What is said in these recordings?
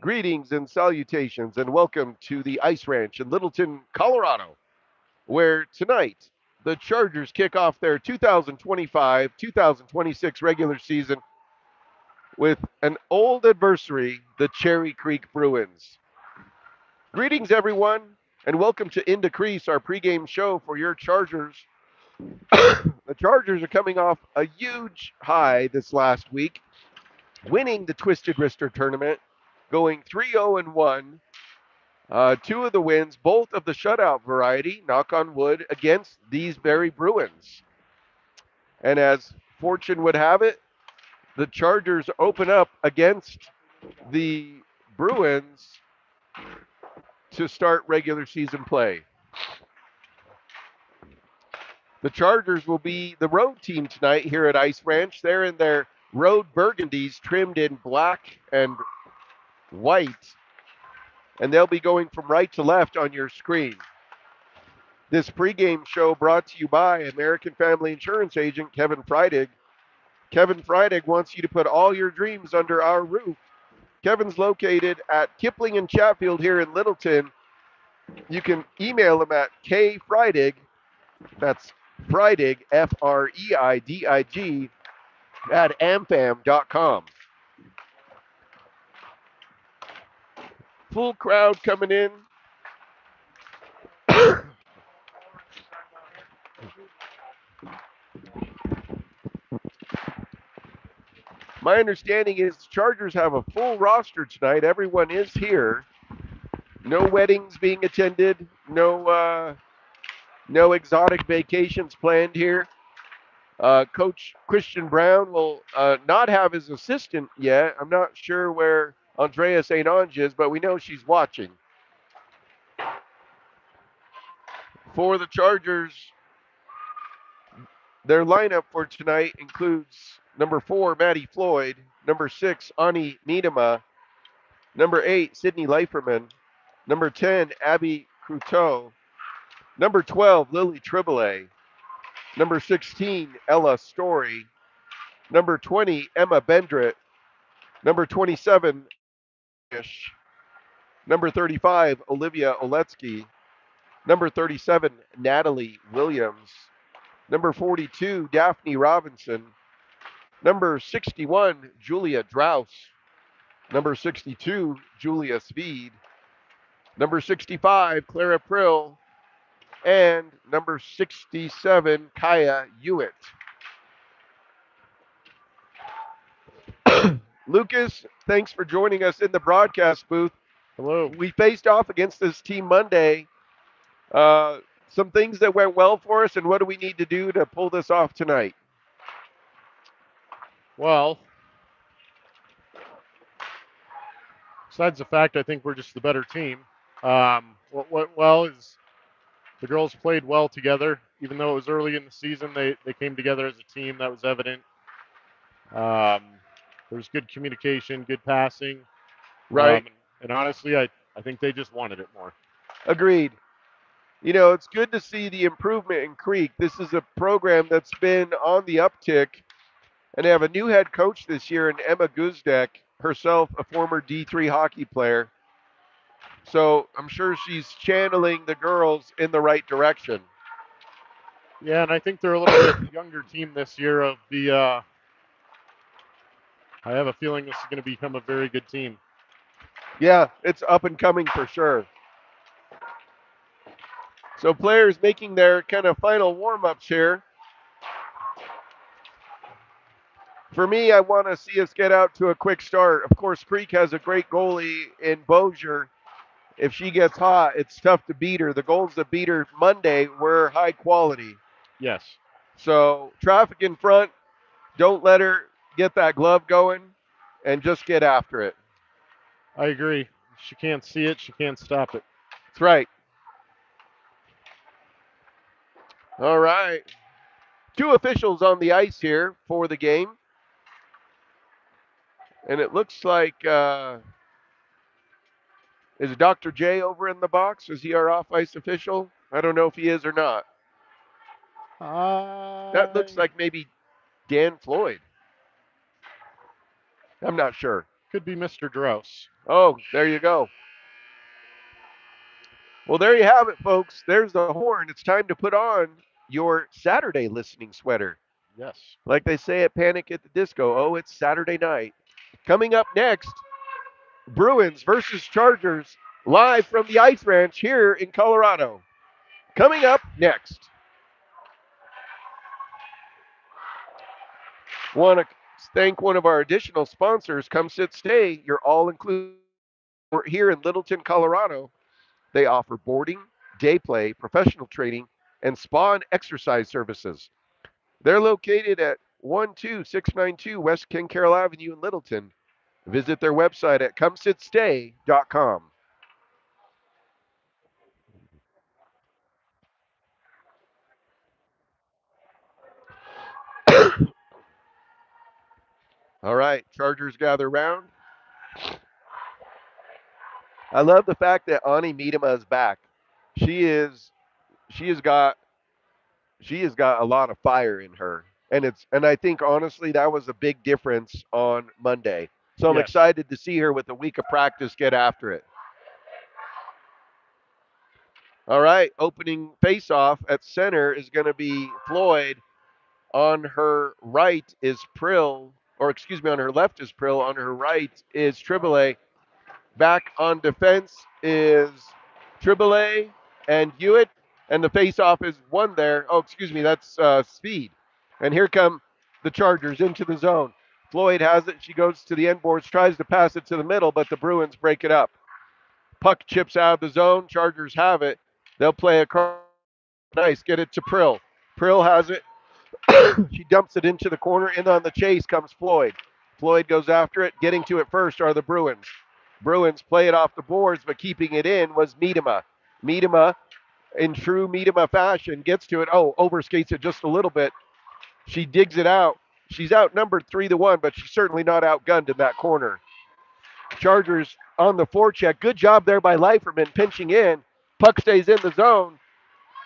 Greetings and salutations, and welcome to the Ice Ranch in Littleton, Colorado, where tonight the Chargers kick off their 2025 2026 regular season with an old adversary, the Cherry Creek Bruins. Greetings, everyone, and welcome to In Decrease, our pregame show for your Chargers. The Chargers are coming off a huge high this last week, winning the Twisted Wrister tournament, going 3-0 1. Two of the wins, both of the shutout variety, knock on wood, against these very Bruins. And as fortune would have it, the Chargers open up against the Bruins to start regular season play. The Chargers will be the road team tonight here at Ice Ranch. They're in their road burgundies trimmed in black and white, and they'll be going from right to left on your screen. This pregame show brought to you by American Family Insurance agent Kevin Freidig. Kevin Freidig wants you to put all your dreams under our roof. Kevin's located at Kipling and Chatfield here in Littleton. You can email him at kfreidig, that's Freidig, Freidig, at amfam.com. Full crowd coming in. My understanding is the Chargers have a full roster tonight. Everyone is here. No weddings being attended. No exotic vacations planned here. Coach Christian Brown will not have his assistant yet. I'm not sure where Andrea St. Ange is, but we know she's watching. For the Chargers, their lineup for tonight includes number 4, Maddie Floyd, number 6, Ani Niedema, number 8, Sydney Leiferman, number 10, Abby Cruteau, number 12, Lily Triboulet, number 16, Ella Story, number 20, Emma Bendrit, number 27, number 35, Olivia Oletsky, number 37, Natalie Williams, number 42, Daphne Robinson, number 61, Julia Draus, number 62, Julia Speed, number 65, Clara Prill, and number 67, Kaya Hewitt. Lucas, thanks for joining us in the broadcast booth. Hello. We faced off against this team Monday. Some things that went well for us, and what do we need to do to pull this off tonight? Well, besides the fact I think we're just the better team, what went well is the girls played well together. Even though it was early in the season, they came together as a team. That was evident. There was good communication, good passing. Right. And honestly, I think they just wanted it more. Agreed. You know, it's good to see the improvement in Creek. This is a program that's been on the uptick, and they have a new head coach this year in Emma Guzdek, herself a former D3 hockey player. So I'm sure she's channeling the girls in the right direction. Yeah, and I think they're a little bit younger team this year. I have a feeling this is going to become a very good team. Yeah, it's up and coming for sure. So players making their kind of final warm-ups here. For me, I want to see us get out to a quick start. Of course, Creek has a great goalie in Bozier. If she gets hot, it's tough to beat her. The goals that beat her Monday were high quality. Yes. So traffic in front, don't let her get that glove going, and just get after it. I agree. She can't see it. She can't stop it. That's right. All right. Two officials on the ice here for the game. And it looks like, is Dr. J over in the box? Is he our off ice official? I don't know if he is or not. That looks like maybe Dan Floyd. I'm not sure. Could be Mr. Drouse. Oh, there you go. Well, there you have it, folks. There's the horn. It's time to put on your Saturday listening sweater. Yes. Like they say at Panic at the Disco, oh, it's Saturday night. Coming up next, Bruins versus Chargers, live from the Ice Ranch here in Colorado. Coming up next, want to thank one of our additional sponsors, Come Sit Stay, your all inclusive resort here in Littleton, Colorado. They offer boarding, day play, professional training, and spa and exercise services. They're located at 12692 West King Carroll Avenue in Littleton. Visit their website at comesitstay.com. All right, Chargers gather round. I love the fact that Ani Miedema is back. She is she has got she has got a lot of fire in her. And I think honestly that was a big difference on Monday. So I'm Yes. excited to see her with a week of practice get after it. All right, opening face-off at center is going to be Floyd. On her right is Prill, or excuse me, on her left is Prill. On her right is Triboulet. Back on defense is Triboulet and Hewitt, and the face-off is one there. Oh, excuse me, that's Speed. And here come the Chargers into the zone. Floyd has it. She goes to the end boards, tries to pass it to the middle, but the Bruins break it up. Puck chips out of the zone. Chargers have it. They'll play across. Nice. Get it to Prill. Prill has it. She dumps it into the corner. In on the chase comes Floyd. Floyd goes after it. Getting to it first are the Bruins. Bruins play it off the boards, but keeping it in was Miedema. Miedema, in true Miedema fashion, gets to it. Oh, overskates it just a little bit. She digs it out. She's outnumbered 3-1, but she's certainly not outgunned in that corner. Chargers on the forecheck. Good job there by Leiferman pinching in. Puck stays in the zone.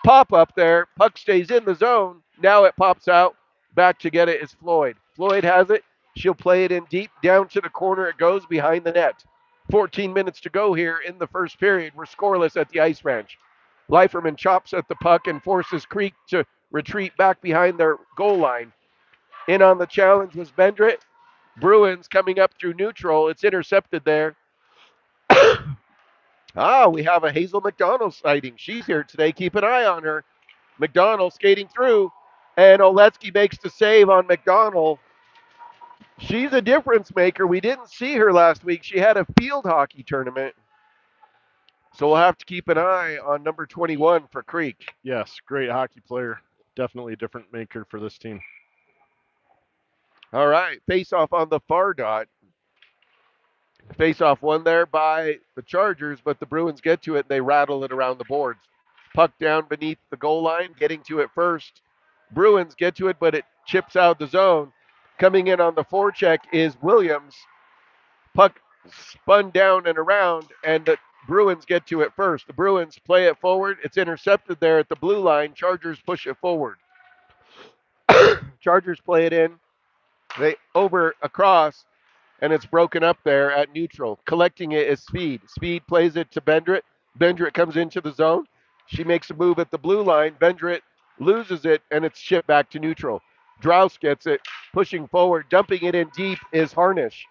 Pop up there. Puck stays in the zone. Now it pops out. Back to get it is Floyd. Floyd has it. She'll play it in deep. Down to the corner. It goes behind the net. 14 minutes to go here in the first period. We're scoreless at the Ice Ranch. Leiferman chops at the puck and forces Creek to retreat back behind their goal line. In on the challenge was Bendrit. Bruins coming up through neutral. It's intercepted there. We have a Hazel McDonald sighting. She's here today. Keep an eye on her. McDonald skating through, and Oletsky makes the save on McDonald. She's a difference maker. We didn't see her last week. She had a field hockey tournament. So we'll have to keep an eye on number 21 for Creek. Yes. Great hockey player. Definitely a different maker for this team. All right, face off on the far dot. Face off won there by the Chargers, but the Bruins get to it and they rattle it around the boards. Puck down beneath the goal line, getting to it first. Bruins get to it, but it chips out the zone. Coming in on the forecheck is Williams. Puck spun down and around, and the Bruins get to it first. The Bruins play it forward. It's intercepted there at the blue line. Chargers push it forward. Chargers play it in. They over across, and it's broken up there at neutral. Collecting it is Speed. Speed plays it to Bendrit. Bendrit comes into the zone. She makes a move at the blue line. Bendrit loses it, and it's shipped back to neutral. Drouse gets it, pushing forward. Dumping it in deep is Harnish.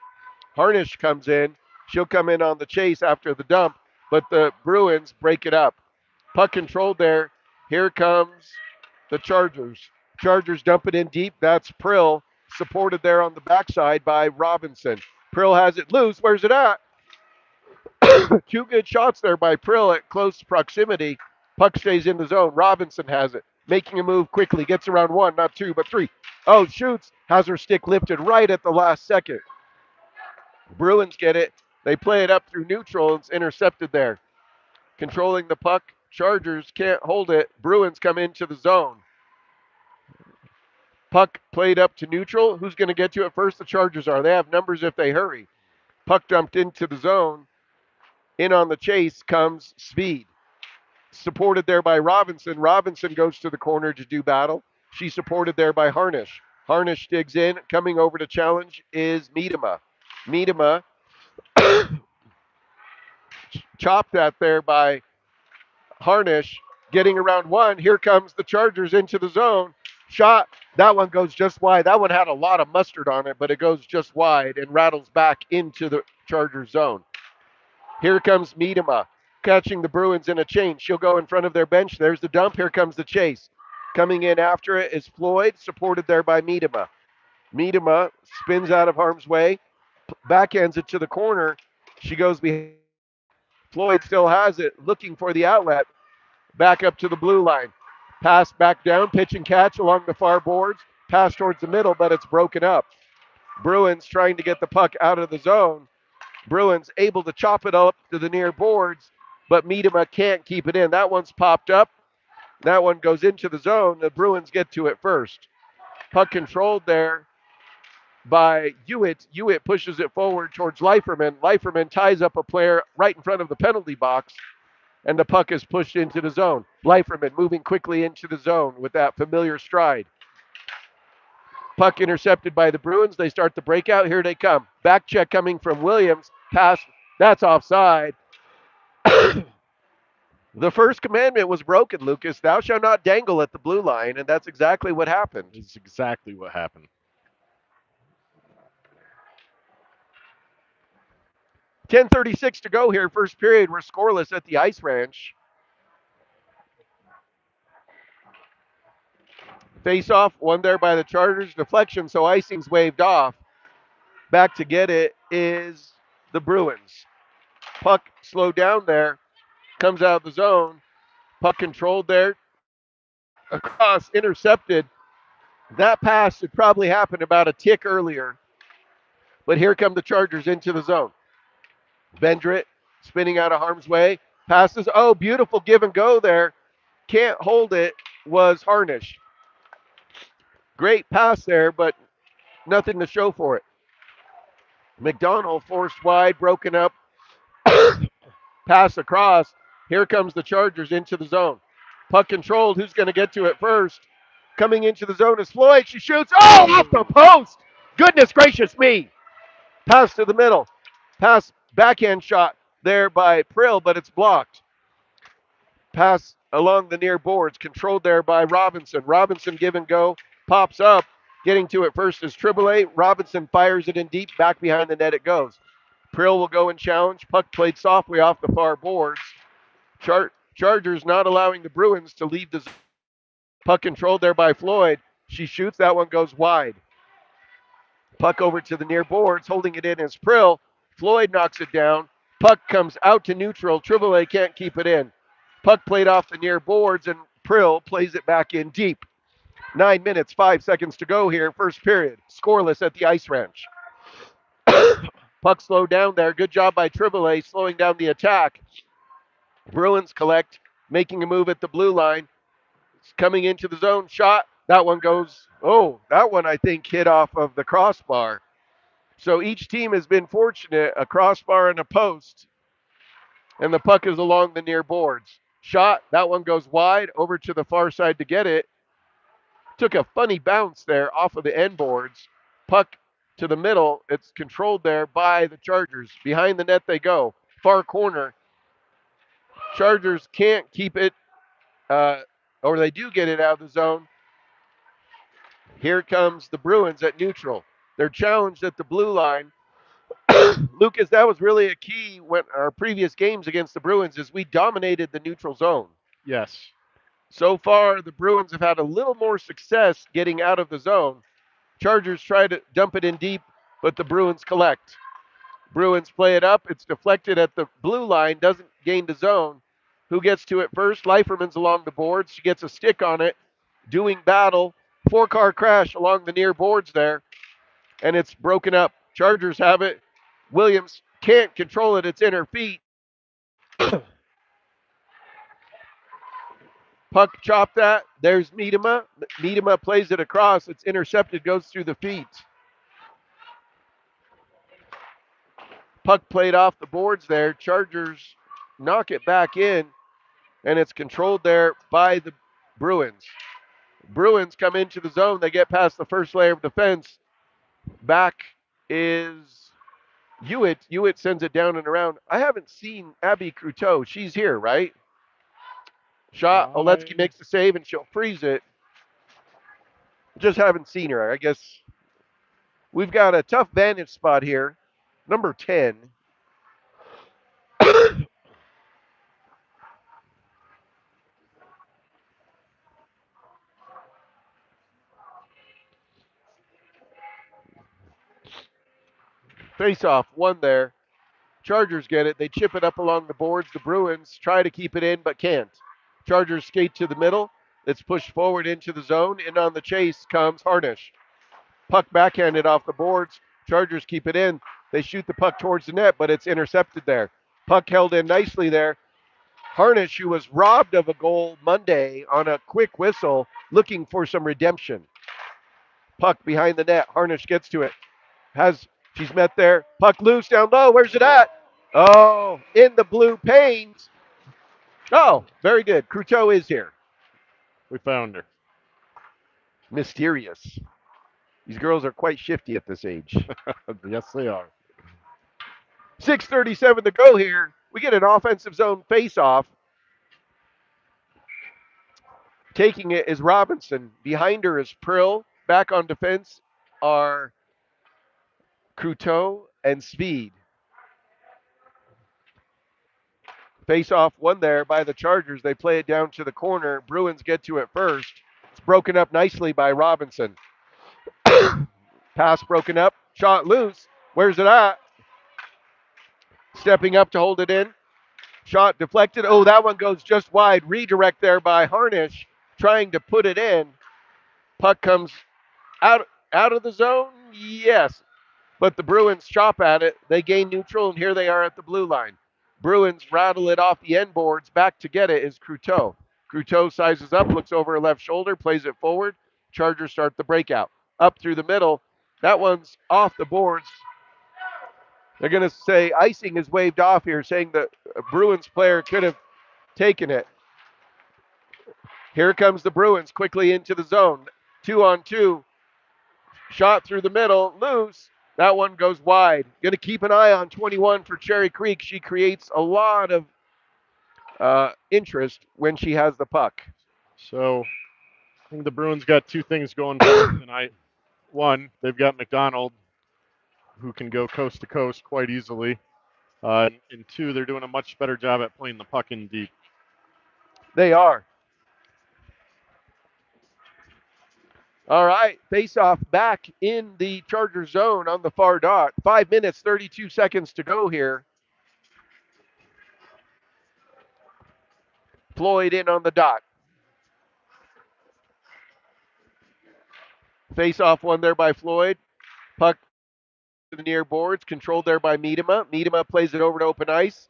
Harnish comes in. She'll come in on the chase after the dump, but the Bruins break it up. Puck controlled there. Here comes the Chargers. Chargers dump it in deep. That's Prill, supported there on the backside by Robinson. Prill has it loose. Where's it at? Two good shots there by Prill at close proximity. Puck stays in the zone. Robinson has it. Making a move quickly. Gets around one, not two, but three. Oh, shoots. Has her stick lifted right at the last second. Bruins get it. They play it up through neutral. It's intercepted there. Controlling the puck. Chargers can't hold it. Bruins come into the zone. Puck played up to neutral. Who's going to get to it first? The Chargers are. They have numbers if they hurry. Puck dumped into the zone. In on the chase comes Speed. Supported there by Robinson. Robinson goes to the corner to do battle. She's supported there by Harnish. Harnish digs in. Coming over to challenge is Miedema. Miedema Chopped that there by Harnish, getting around one. Here comes the Chargers into the zone. Shot. That one goes just wide. That one had a lot of mustard on it, but it goes just wide and rattles back into the Chargers zone. Here comes Miedema catching the Bruins in a chain. She'll go in front of their bench. There's the dump. Here comes the chase. Coming in after it is Floyd, supported there by Miedema. Miedema spins out of harm's way, backhands it to the corner. She goes behind. Floyd still has it, looking for the outlet. Back up to the blue line. Pass back down, pitch and catch along the far boards. Pass towards the middle, but it's broken up. Bruins trying to get the puck out of the zone. Bruins able to chop it up to the near boards, but Miedema can't keep it in. That one's popped up. That one goes into the zone. The Bruins get to it first. Puck controlled there by Hewitt. Hewitt pushes it forward towards Leiferman. Leiferman ties up a player right in front of the penalty box, and the puck is pushed into the zone. Leiferman moving quickly into the zone with that familiar stride. Puck intercepted by the Bruins. They start the breakout. Here they come. Back check coming from Williams. Pass. That's offside. The first commandment was broken, Lucas. Thou shalt not dangle at the blue line, and that's exactly what happened. It's exactly what happened. 10:36 to go here. First period. We're scoreless at the Ice Ranch. Face off, one there by the Chargers. Deflection, so icing's waved off. Back to get it is the Bruins. Puck slowed down there. Comes out of the zone. Puck controlled there. Across, intercepted. That pass should probably happen about a tick earlier. But here come the Chargers into the zone. Bendrit spinning out of harm's way. Passes. Oh, beautiful give and go there. Can't hold it was Harnish. Great pass there, but nothing to show for it. McDonald forced wide, broken up. Pass across. Here comes the Chargers into the zone. Puck controlled. Who's going to get to it first? Coming into the zone is Floyd. She shoots. Oh, off the post. Goodness gracious me. Pass to the middle. Pass backhand shot there by Prill, but it's blocked. Pass along the near boards, controlled there by Robinson. Robinson give and go, pops up. Getting to it first is Triboulet. Robinson fires it in deep. Back behind the net it goes. Prill will go and challenge. Puck played softly off the far boards. Chargers not allowing the Bruins to leave the zone. Puck controlled there by Floyd. She shoots. That one goes wide. Puck over to the near boards. Holding it in is Prill. Floyd knocks it down. Puck comes out to neutral. Triboulet can't keep it in. Puck played off the near boards, and Prill plays it back in deep. 9 minutes, 5 seconds to go here. First period. Scoreless at the Ice Ranch. Puck slowed down there. Good job by Triboulet slowing down the attack. Bruins collect, making a move at the blue line. It's coming into the zone. Shot. That one goes. Oh, that one I think hit off of the crossbar. So each team has been fortunate. A crossbar and a post. And the puck is along the near boards. Shot. That one goes wide over to the far side to get it. Took a funny bounce there off of the end boards. Puck to the middle. It's controlled there by the Chargers. Behind the net they go. Far corner. Chargers can't keep it, or they do get it out of the zone. Here comes the Bruins at neutral. They're challenged at the blue line. Lucas, that was really a key when our previous games against the Bruins is we dominated the neutral zone. Yes. So far, the Bruins have had a little more success getting out of the zone. Chargers try to dump it in deep, but the Bruins collect. Bruins play it up. It's deflected at the blue line, doesn't gain the zone. Who gets to it first? Leiferman's along the boards. She gets a stick on it, doing battle. 4-car crash along the near boards there, and it's broken up. Chargers have it. Williams can't control it. It's in her feet. Puck chopped that. There's Miedema. Miedema plays it across. It's intercepted, goes through the feet. Puck played off the boards there. Chargers knock it back in, and it's controlled there by the Bruins. Bruins come into the zone. They get past the first layer of defense. Back is Hewitt sends it down and around. I haven't seen Abby Cruteau. She's here, right? Shot. Oletsky I makes the save and she'll freeze it. Just haven't seen her. I guess we've got a tough vantage spot here. Number 10. Face off, one there. Chargers get it. They chip it up along the boards. The Bruins try to keep it in, but can't. Chargers skate to the middle. It's pushed forward into the zone. In on the chase comes Harnish. Puck backhanded off the boards. Chargers keep it in. They shoot the puck towards the net, but it's intercepted there. Puck held in nicely there. Harnish, who was robbed of a goal Monday on a quick whistle, looking for some redemption. Puck behind the net. Harnish gets to it. Has she's met there. Puck loose down low. Where's it at? Oh, in the blue paint. Oh, very good. Cruteau is here. we found her. Mysterious. These girls are quite shifty at this age. Yes, they are. 6:37 to go here. We get an offensive zone face-off. Taking it is Robinson. Behind her is Prill. Back on defense are Cruteau and Speed. Face off one there by the Chargers. They play it down to the corner. Bruins get to it first. It's broken up nicely by Robinson. Pass broken up. Shot loose. Where's it at? Stepping up to hold it in. Shot deflected. Oh, that one goes just wide. Redirect there by Harnish, trying to put it in. Puck comes out of the zone. Yes, but the Bruins chop at it. They gain neutral, and here they are at the blue line. Bruins rattle it off the end boards. Back to get it is Cruteau. Cruteau sizes up, looks over her left shoulder, plays it forward. Chargers start the breakout. Up through the middle. That one's off the boards. They're going to say icing is waved off here, saying that a Bruins player could have taken it. Here comes the Bruins quickly into the zone. 2-on-2. Shot through the middle, loose. That one goes wide. Going to keep an eye on 21 for Cherry Creek. She creates a lot of interest when she has the puck. So I think the Bruins got two things going for them tonight. One, they've got McDonald, who can go coast to coast quite easily. And two, they're doing a much better job at playing the puck in deep. They are. All right, face-off back in the Charger zone on the far dot. 5 minutes, 32 seconds to go here. Floyd in on the dot. Face-off one there by Floyd. Puck to the near boards, controlled there by Miedema. Miedema plays it over to open ice.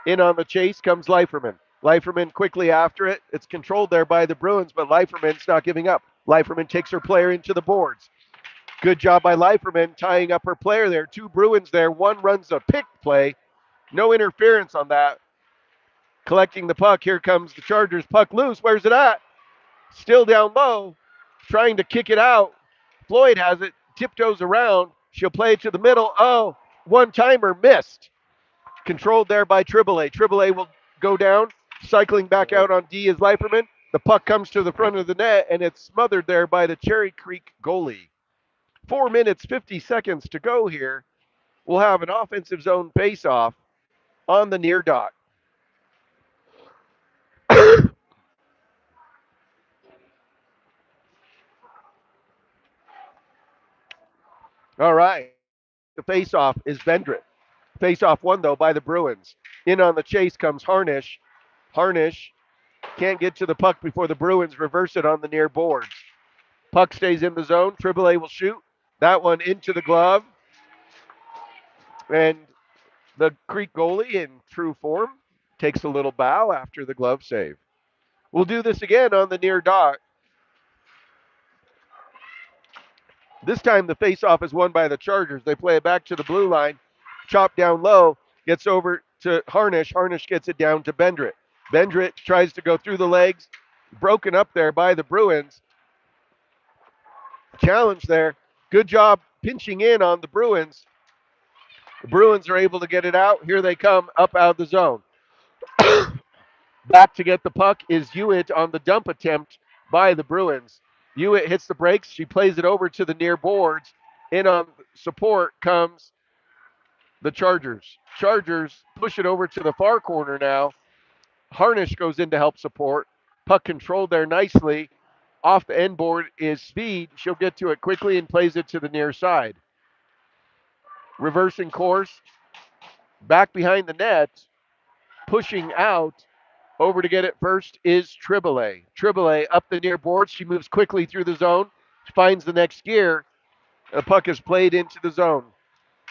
In on the chase comes Leiferman. Leiferman quickly after it. It's controlled there by the Bruins, but Leiferman's not giving up. Leiferman takes her player into the boards. Good job by Leiferman tying up her player there. Two Bruins there. One runs a pick play. No interference on that. Collecting the puck. Here comes the Chargers. Puck loose. Where's it at? Still down low. Trying to kick it out. Floyd has it. Tiptoes around. She'll play it to the middle. Oh, one timer missed. Controlled there by Triboulet. Triboulet will go down. Cycling back out on D is Leiferman. The puck comes to the front of the net, and it's smothered there by the Cherry Creek goalie. 4 minutes, 50 seconds to go here. We'll have an offensive zone face-off on the near dot. All right. The face-off is Vendrit. Face-off one, though, by the Bruins. In on the chase comes Harnish. Harnish can't get to the puck before the Bruins reverse it on the near boards. Puck stays in the zone. Triboulet will shoot. That one into the glove. And the Creek goalie, in true form, takes a little bow after the glove save. We'll do this again on the near dot. This time the faceoff is won by the Chargers. They play it back to the blue line. Chop down low. Gets over to Harnish. Harnish gets it down to Bendrit. Bendrit tries to go through the legs. Broken up there by the Bruins. Challenge there. Good job pinching in on the Bruins. The Bruins are able to get it out. Here they come up out of the zone. Back to get the puck is Hewitt on the dump attempt by the Bruins. Hewitt hits the brakes. She plays it over to the near boards. In on support comes the Chargers. Chargers push it over to the far corner now. Harnish goes in to help support. Puck controlled there nicely. Off the end board is Speed. She'll get to it quickly and plays it to the near side. Reversing course, back behind the net, pushing out. Over to get it first is Triboulet. Triboulet up the near boards. She moves quickly through the zone, finds the next gear. The puck is played into the zone.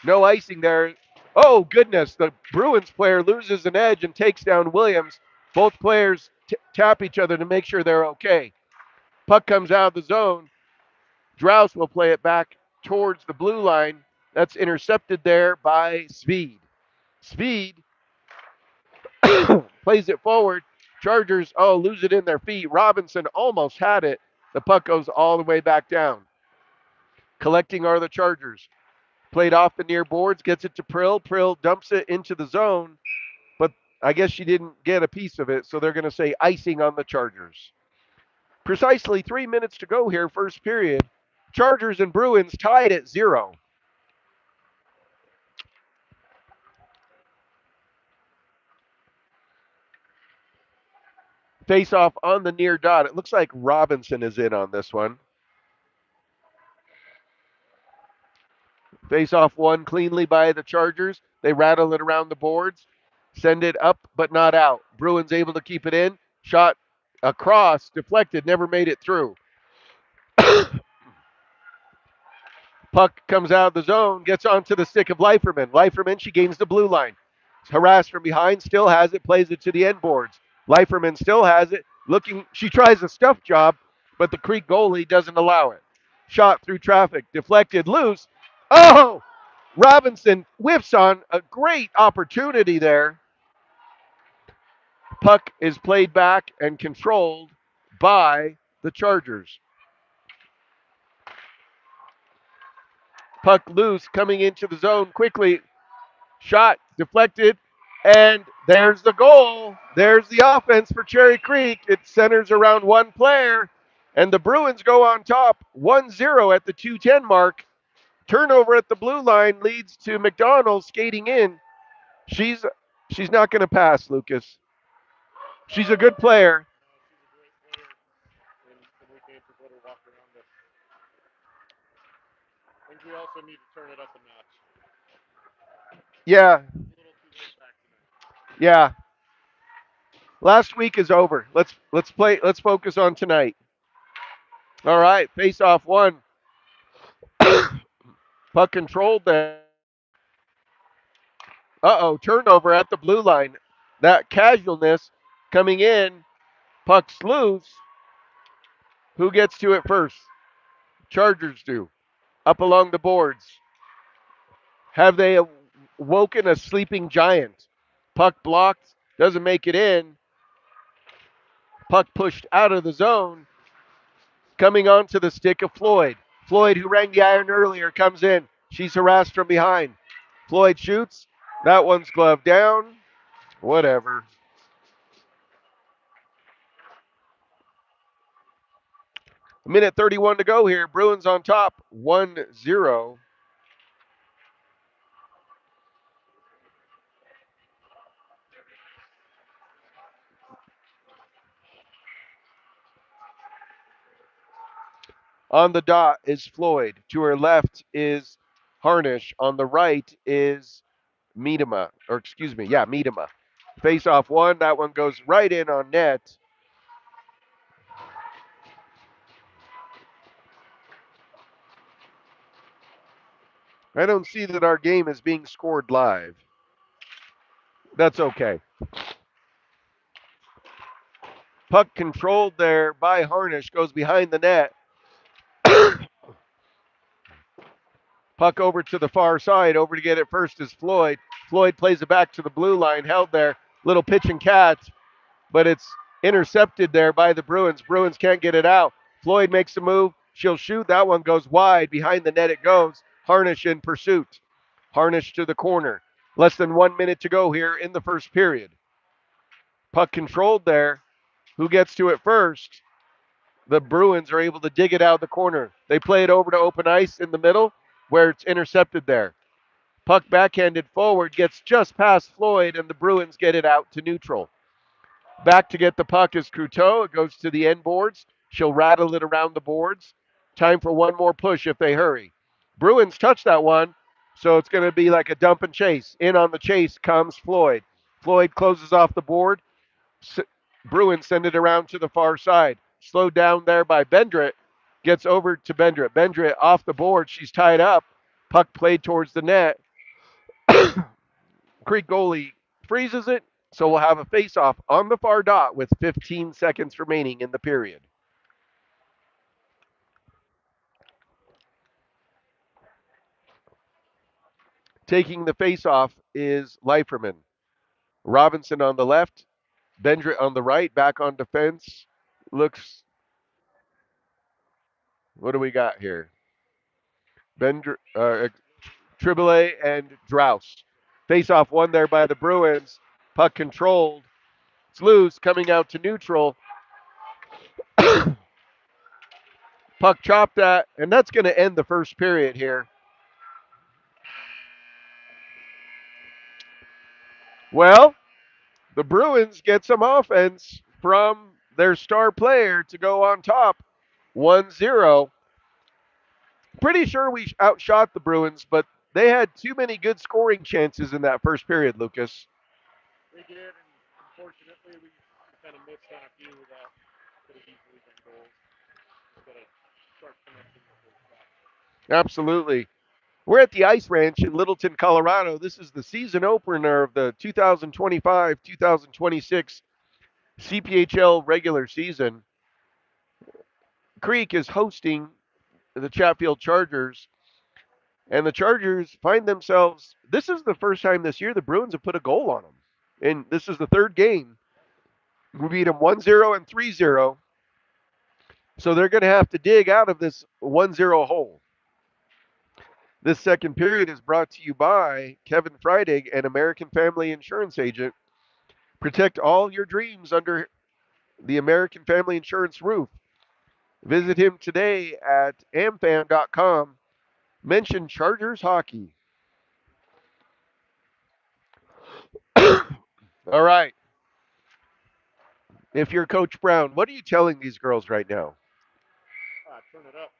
No icing there. Oh, goodness. The Bruins player loses an edge and takes down Williams. Both players tap each other to make sure they're okay. Puck comes out of the zone. Drouse will play it back towards the blue line. That's intercepted there by Speed. Speed plays it forward. Chargers, lose it in their feet. Robinson almost had it. The puck goes all the way back down. Collecting are the Chargers. Played off the near boards, gets it to Prill. Prill dumps it into the zone, but I guess she didn't get a piece of it, so they're going to say icing on the Chargers. Precisely 3 minutes to go here, first period. Chargers and Bruins tied at 0. Face off on the near dot. It looks like Robinson is in on this one. Face off won cleanly by the Chargers. They rattle it around the boards, send it up but not out. Bruins able to keep it in. Shot across, deflected, never made it through. Puck comes out of the zone, gets onto the stick of Leiferman. Leiferman, she gains the blue line. Harassed from behind, still has it, plays it to the end boards. Leiferman still has it. She tries a stuff job, but the Creek goalie doesn't allow it. Shot through traffic, deflected, loose. Oh! Robinson whiffs on a great opportunity there. Puck is played back and controlled by the Chargers. Puck loose, coming into the zone quickly. Shot deflected, and there's the goal. There's the offense for Cherry Creek. It centers around one player, and the Bruins go on top 1-0 at the 2:10 mark. Turnover at the blue line leads to McDonald skating in. She's she's not going to pass, Lucas. She's a good player. She's a great player, and we can't just let her walk around us. I think we also need to turn it up a notch. Yeah, It's a little too laid back tonight. yeah. Last week is over. Let's play. Let's focus on tonight. All right, face off one. Puck controlled there. Turnover at the blue line. That casualness coming in. Puck's loose. Who gets to it first? Chargers do. Up along the boards. Have they woken a sleeping giant? Puck blocked. Doesn't make it in. Puck pushed out of the zone. Coming onto the stick of Floyd. Floyd, who rang the iron earlier, comes in. She's harassed from behind. Floyd shoots. That one's gloved down. Whatever. A minute 31 to go here. Bruins on top, 1-0. On the dot is Floyd. To her left is Harnish. On the right is Miedema. Miedema. Face off one. That one goes right in on net. I don't see that our game is being scored live. That's okay. Puck controlled there by Harnish goes behind the net. Puck over to the far side. Over to get it first is Floyd. Floyd plays it back to the blue line. Held there. Little pitch and catch, but it's intercepted there by the Bruins. Bruins can't get it out. Floyd makes a move. She'll shoot. That one goes wide. Behind the net it goes. Harnish in pursuit. Harnish to the corner. Less than 1 minute to go here in the first period. Puck controlled there. Who gets to it first? The Bruins are able to dig it out of the corner. They play it over to open ice in the middle where it's intercepted there. Puck backhanded forward, gets just past Floyd, and the Bruins get it out to neutral. Back to get the puck is Couteau. It goes to the end boards. She'll rattle it around the boards. Time for one more push if they hurry. Bruins touch that one, so it's going to be like a dump and chase. In on the chase comes Floyd. Floyd closes off the board. Bruins send it around to the far side. Slowed down there by Bendrit. Gets over to Bendrit. Bendrit off the board. She's tied up. Puck played towards the net. Creek goalie freezes it, so we'll have a face-off on the far dot with 15 seconds remaining in the period. Taking the face-off is Leiferman. Robinson on the left, Bendrit on the right, back on defense. Looks, what do we got here? Bendrit, Triboulet and Drouse. Face-off won there by the Bruins. Puck controlled. It's loose, coming out to neutral. Puck chopped at, and that's going to end the first period here. Well, the Bruins get some offense from their star player to go on top 1-0. Pretty sure we outshot the Bruins, but they had too many good scoring chances in that first period, Lucas. They did, and unfortunately, we kind of missed on a few that could have easily been goals. Got a sharp connection with those shots. Absolutely. We're at the Ice Ranch in Littleton, Colorado. This is the season opener of the 2025 2026 CPHL regular season. Creek is hosting the Chatfield Chargers, and the Chargers find themselves. This is the first time this year the Bruins have put a goal on them. And this is the third game. We beat them 1-0 and 3-0. So they're going to have to dig out of this 1-0 hole. This second period is brought to you by Kevin Freidig, an American Family Insurance agent. Protect all your dreams under the American Family Insurance roof. Visit him today at amfam.com. Mention Chargers Hockey. All right. If you're Coach Brown, what are you telling these girls right now? Turn it up.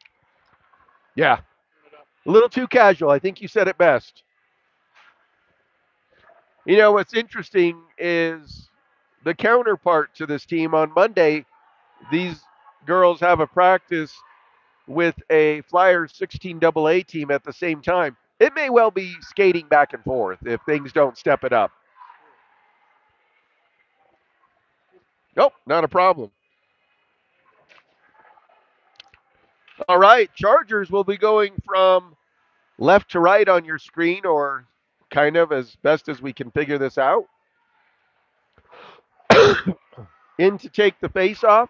Yeah, Turn it up. a little too casual. I think you said it best. You know, what's interesting is the counterpart to this team on Monday. These girls have a practice with a Flyers 16AA team at the same time. It may well be skating back and forth if things don't step it up. Nope, not a problem. All right, Chargers will be going from left to right on your screen, or kind of as best as we can figure this out. In to take the face off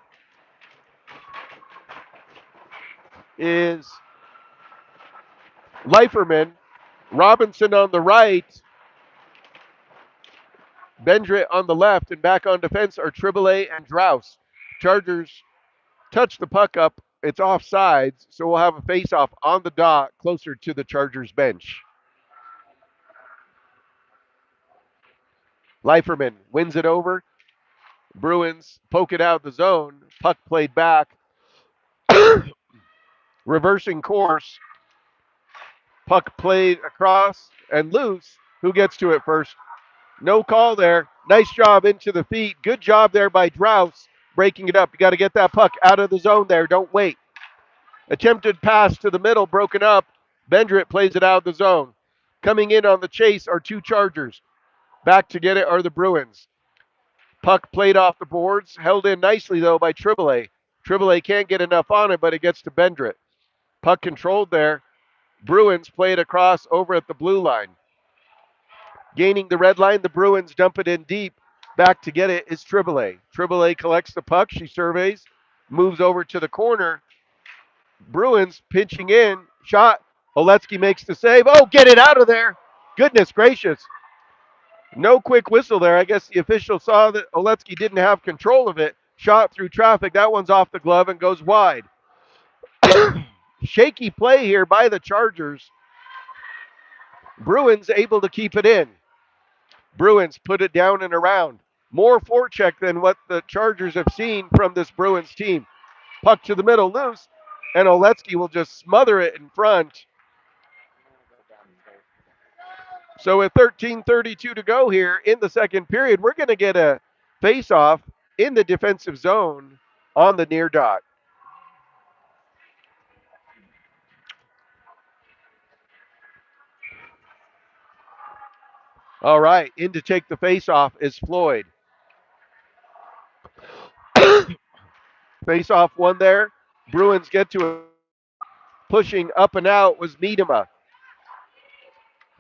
is Leiferman. Robinson on the right. Bendrit on the left, and back on defense are Triboulet and Drouse. Chargers touch the puck up. It's offsides, so we'll have a face-off on the dot closer to the Chargers bench. Leiferman wins it over. Bruins poke it out of the zone. Puck played back. Reversing course. Puck played across and loose. Who gets to it first? No call there. Nice job into the feet. Good job there by Drouse breaking it up. You got to get that puck out of the zone there. Don't wait. Attempted pass to the middle, broken up. Bendrit plays it out of the zone. Coming in on the chase are two Chargers. Back to get it are the Bruins. Puck played off the boards, held in nicely though by Triboulet. Triboulet can't get enough on it, but it gets to Bendrit. Puck controlled there. Bruins play it across over at the blue line. Gaining the red line, the Bruins dump it in deep. Back to get it is Triboulet. Triboulet collects the puck. She surveys, moves over to the corner. Bruins pinching in. Shot. Oletsky makes the save. Oh, get it out of there. Goodness gracious. No quick whistle there. I guess the official saw that Oletsky didn't have control of it. Shot through traffic. That one's off the glove and goes wide. Shaky play here by the Chargers. Bruins able to keep it in. Bruins put it down and around. More forecheck than what the Chargers have seen from this Bruins team. Puck to the middle, loose, and Oletsky will just smother it in front. So with 13:32 to go here in the second period, we're going to get a face-off in the defensive zone on the near dot. All right, in to take the face-off is Floyd. Face-off one there. Bruins get to it. Pushing up and out was Miedema.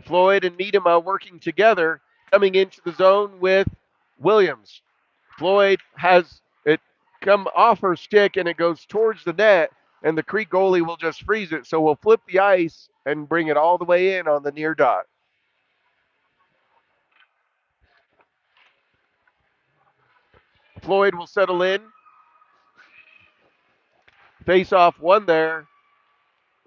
Floyd and Miedema working together, coming into the zone with Williams. Floyd has it come off her stick and it goes towards the net, and the Creek goalie will just freeze it. So we'll flip the ice and bring it all the way in on the near dot. Floyd will settle in. Face off one there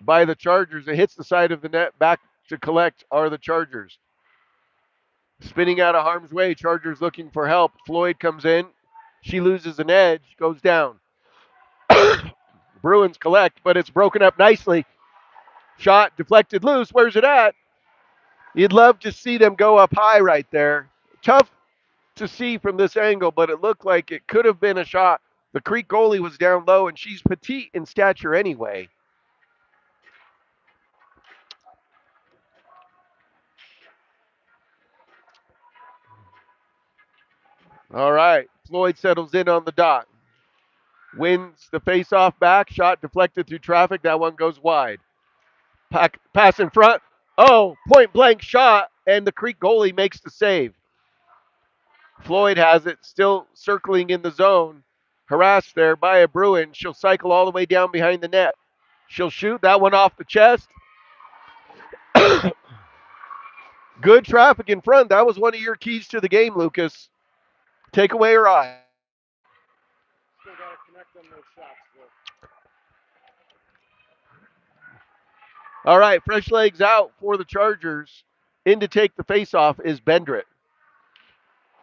by the Chargers. It hits the side of the net. Back to collect are the Chargers. Spinning out of harm's way. Chargers looking for help. Floyd comes in. She loses an edge, goes down. Bruins collect, but it's broken up nicely. Shot deflected loose. Where's it at? You'd love to see them go up high right there. Tough to see from this angle, but it looked like it could have been a shot. The Creek goalie was down low, and she's petite in stature anyway. All right, Floyd settles in on the dot. Wins the face-off back. Shot deflected through traffic. That one goes wide. Pass in front. Oh, point blank shot, and the Creek goalie makes the save. Floyd has it, still circling in the zone. Harassed there by a Bruin. She'll cycle all the way down behind the net. She'll shoot that one off the chest. Good traffic in front. That was one of your keys to the game, Lucas. Take away her eye. Still got to connect on those shots, All right, fresh legs out for the Chargers. In to take the faceoff is Bendrit.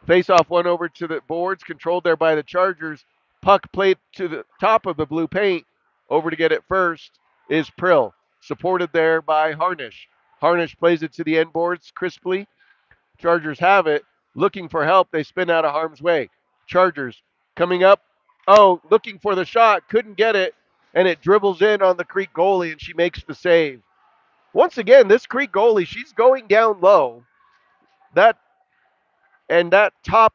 Faceoff one over to the boards, controlled there by the Chargers. Puck played to the top of the blue paint. Over to get it first is Prill, supported there by Harnish. Harnish plays it to the end boards crisply. Chargers have it. Looking for help. They spin out of harm's way. Chargers coming up. Oh, looking for the shot. Couldn't get it. And it dribbles in on the Creek goalie, and she makes the save. Once again, this Creek goalie, she's going down low. That top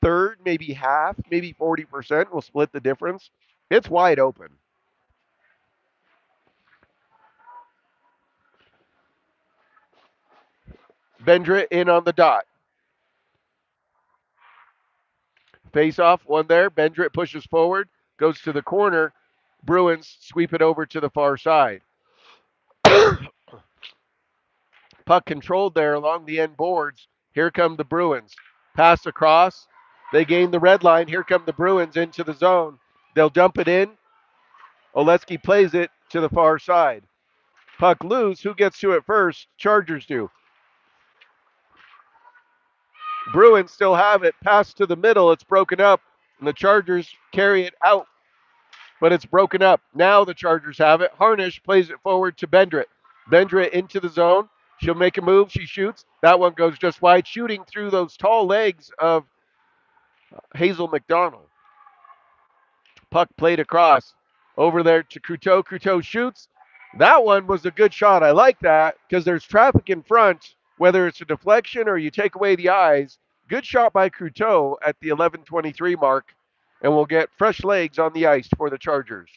third, maybe half, maybe 40% will split the difference. It's wide open. Bendra in on the dot. Face off, one there. Bendrit pushes forward, goes to the corner. Bruins sweep it over to the far side. Puck controlled there along the end boards. Here come the Bruins. Pass across. They gain the red line. Here come the Bruins into the zone. They'll dump it in. Oletsky plays it to the far side. Puck loose. Who gets to it first? Chargers do. Bruins still have it. Pass to the middle. It's broken up. And the Chargers carry it out. But it's broken up. Now the Chargers have it. Harnish plays it forward to Bendrit. Bendrit into the zone. She'll make a move. She shoots. That one goes just wide, shooting through those tall legs of Hazel McDonald. Puck played across. Over there to Couteau. Couteau shoots. That one was a good shot. I like that because there's traffic in front, whether it's a deflection or you take away the eyes. Good shot by Couteau at the 11:23 mark, and we'll get fresh legs on the ice for the Chargers.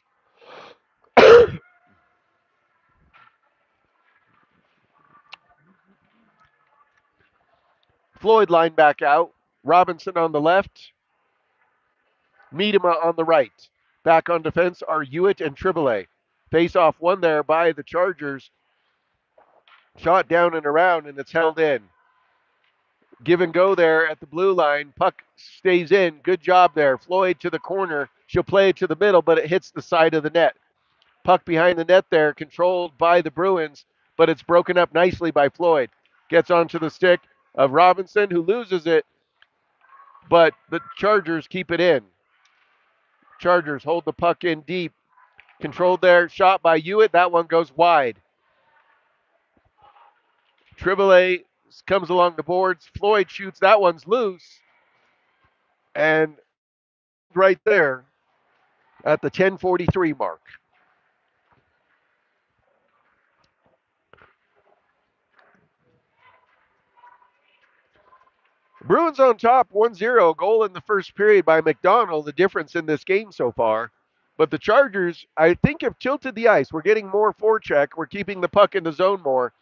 Floyd line back out. Robinson on the left. Miedema on the right. Back on defense are Hewitt and Triboulet. Face off one there by the Chargers. Shot down and around, and it's held in. Give and go there at the blue line. Puck stays in. Good job there. Floyd to the corner. She'll play it to the middle, but it hits the side of the net. Puck behind the net there, controlled by the Bruins, but it's broken up nicely by Floyd. Gets onto the stick of Robinson, who loses it, but the Chargers keep it in. Chargers hold the puck in deep. Controlled there. Shot by Hewitt. That one goes wide. Triboulet comes along the boards. Floyd shoots. That one's loose. And right there at the 10:43 mark. Bruins on top 1-0. Goal in the first period by McDonald, the difference in this game so far. But the Chargers, I think, have tilted the ice. We're getting more forecheck. We're keeping the puck in the zone more.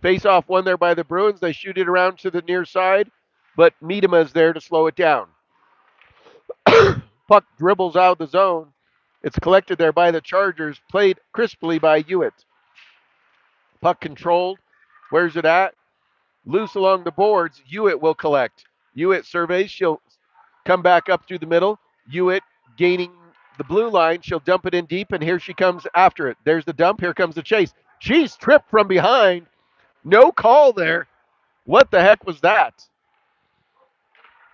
Face off one there by the Bruins. They shoot it around to the near side, but Miedema is there to slow it down. Puck dribbles out of the zone. It's collected there by the Chargers, played crisply by Hewitt. Puck controlled. Where's it at? Loose along the boards. Hewitt will collect. Hewitt surveys. She'll come back up through the middle. Hewitt gaining the blue line. She'll dump it in deep, and here she comes after it. There's the dump. Here comes the chase. She's tripped from behind. No call there. What the heck was that?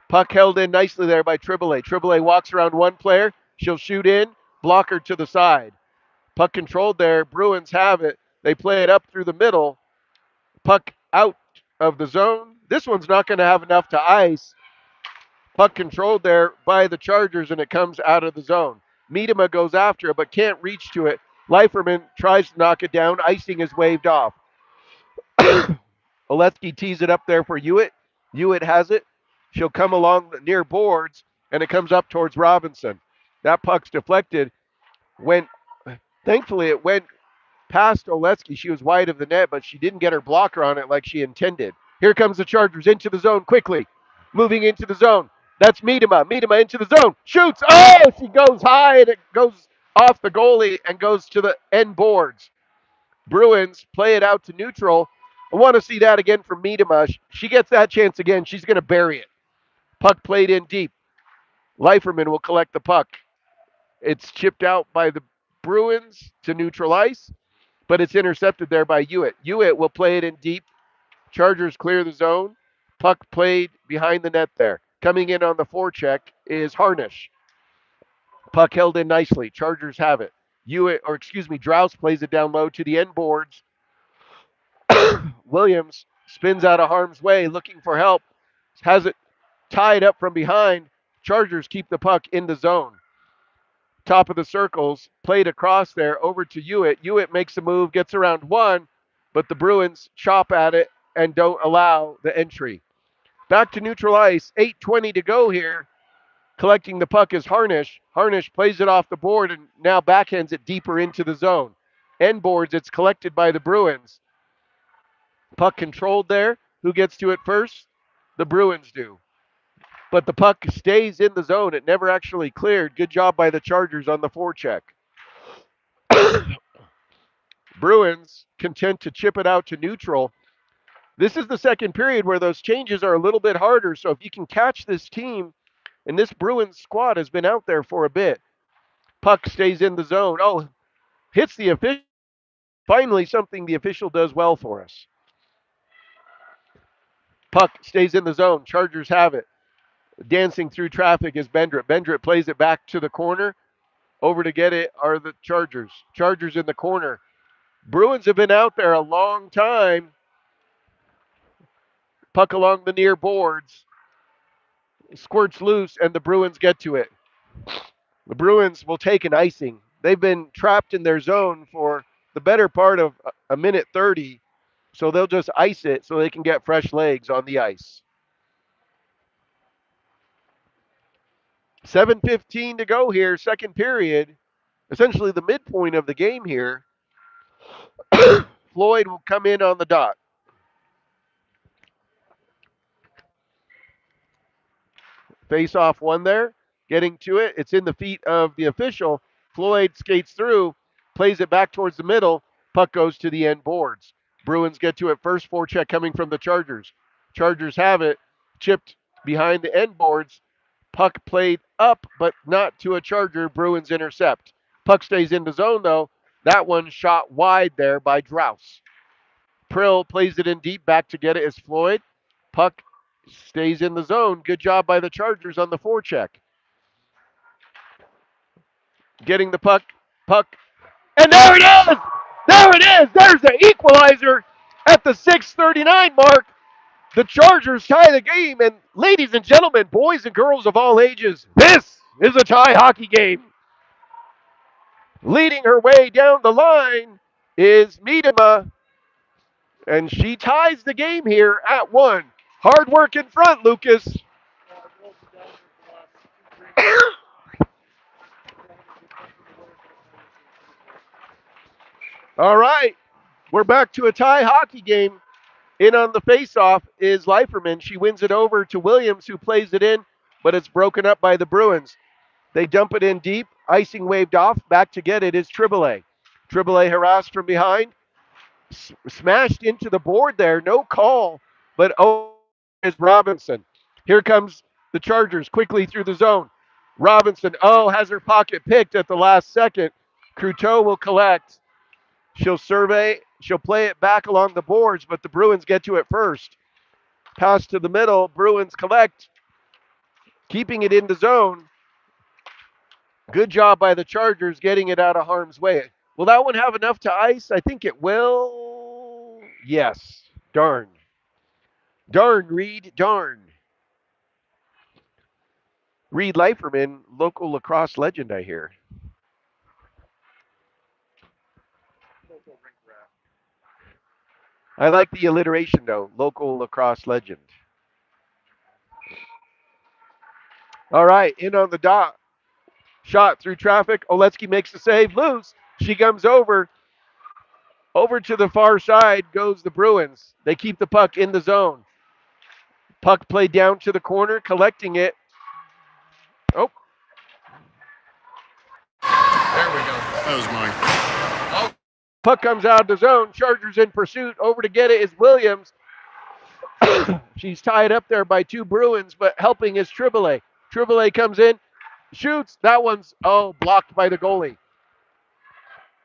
Puck held in nicely there by Triboulet. Triboulet walks around one player. She'll shoot in. Blocker to the side. Puck controlled there. Bruins have it. They play it up through the middle. Puck out of the zone. This one's not going to have enough to ice. Puck controlled there by the Chargers, and it comes out of the zone. Miedema goes after it, but can't reach to it. Leiferman tries to knock it down. Icing is waved off. Oletsky tees it up there for Hewitt. Hewitt has it. She'll come along the near boards, and it comes up towards Robinson. That puck's deflected. Thankfully, it went past Oletsky. She was wide of the net, but she didn't get her blocker on it like she intended. Here comes the Chargers into the zone quickly. Moving into the zone. That's Miedema. Miedema into the zone. Shoots. Oh, she goes high, and it goes off the goalie and goes to the end boards. Bruins play it out to neutral. I want to see that again from Miedema. She gets that chance again. She's going to bury it. Puck played in deep. Leiferman will collect the puck. It's chipped out by the Bruins to neutral ice, but it's intercepted there by Hewitt. Hewitt will play it in deep. Chargers clear the zone. Puck played behind the net there. Coming in on the forecheck is Harnish. Puck held in nicely. Chargers have it. Drous plays it down low to the end boards. Williams spins out of harm's way looking for help. Has it tied up from behind. Chargers keep the puck in the zone. Top of the circles, played across there over to Hewitt. Hewitt makes a move, gets around one, but the Bruins chop at it and don't allow the entry. Back to neutral ice, 8:20 to go here. Collecting the puck is Harnish. Harnish plays it off the board and now backhands it deeper into the zone. End boards, it's collected by the Bruins. Puck controlled there. Who gets to it first? The Bruins do. But the puck stays in the zone. It never actually cleared. Good job by the Chargers on the forecheck. Bruins content to chip it out to neutral. This is the second period where those changes are a little bit harder. So if you can catch this team, and this Bruins squad has been out there for a bit. Puck stays in the zone. Oh, hits the official. Finally, something the official does well for us. Puck stays in the zone. Chargers have it. Dancing through traffic is Bendrit. Bendrit plays it back to the corner. Over to get it are the Chargers. Chargers in the corner. Bruins have been out there a long time. Puck along the near boards. Squirts loose, and the Bruins get to it. The Bruins will take an icing. They've been trapped in their zone for the better part of a minute 30, so they'll just ice it so they can get fresh legs on the ice. 7:15 to go here, second period. Essentially the midpoint of the game here. Floyd will come in on the dot. Face off one there. Getting to it. It's in the feet of the official. Floyd skates through, plays it back towards the middle. Puck goes to the end boards. Bruins get to it first. Forecheck coming from the Chargers. Chargers have it. Chipped behind the end boards. Puck played up, but not to a Charger. Bruins intercept. Puck stays in the zone, though. That one shot wide there by Drouse. Prill plays it in deep. Back to get it is Floyd. Puck stays in the zone. Good job by the Chargers on the forecheck. Getting the puck. Puck. And there it is! There it is! There's the equalizer at the 6:39 mark. The Chargers tie the game. And ladies and gentlemen, boys and girls of all ages, this is a tie hockey game. Leading her way down the line is Miedema, and she ties the game here at one. Hard work in front, Lucas. All right, we're back to a tie hockey game. In on the faceoff is Leiferman. She wins it over to Williams, who plays it in, but it's broken up by the Bruins. They dump it in deep. Icing waved off. Back to get it is Triboulet. Triboulet harassed from behind. Smashed into the board there. No call, but is Robinson. Here comes the Chargers quickly through the zone. Robinson, has her pocket picked at the last second. Cruteau will collect. She'll survey. She'll play it back along the boards, but the Bruins get to it first. Pass to the middle. Bruins collect, keeping it in the zone. Good job by the Chargers getting it out of harm's way. Will that one have enough to ice? I think it will. Yes. Darn. Darn, Reed. Darn. Reed Leiferman, local lacrosse legend, I hear. I like the alliteration, though. Local lacrosse legend. All right, in on the dot. Shot through traffic. Oletsky makes the save. Loose. She comes over. Over to the far side goes the Bruins. They keep the puck in the zone. Puck played down to the corner, collecting it. Oh. There we go. That was mine. Oh. Puck comes out of the zone. Chargers in pursuit. Over to get it is Williams. She's tied up there by two Bruins, but helping is Triboulet. Triboulet comes in, shoots. That one's, blocked by the goalie.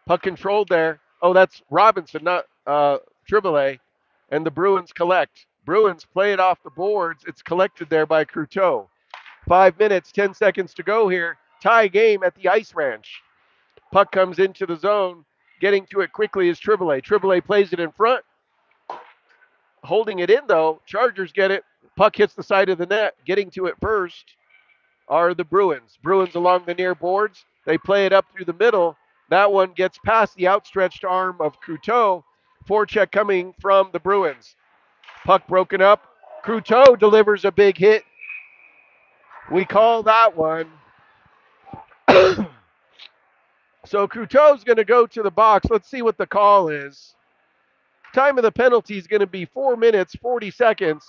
Puck controlled there. Oh, that's Robinson, not Triboulet. And the Bruins collect. Bruins play it off the boards. It's collected there by Cruteau. 5 minutes, 10 seconds to go here. Tie game at the Ice Ranch. Puck comes into the zone. Getting to it quickly is Triboulet. Triboulet plays it in front. Holding it in, though. Chargers get it. Puck hits the side of the net. Getting to it first are the Bruins. Bruins along the near boards. They play it up through the middle. That one gets past the outstretched arm of Cruteau. Forecheck coming from the Bruins. Puck broken up. Cruteau delivers a big hit. We call that one. So Cruteau's going to go to the box. Let's see what the call is. Time of the penalty is going to be 4 minutes, 40 seconds.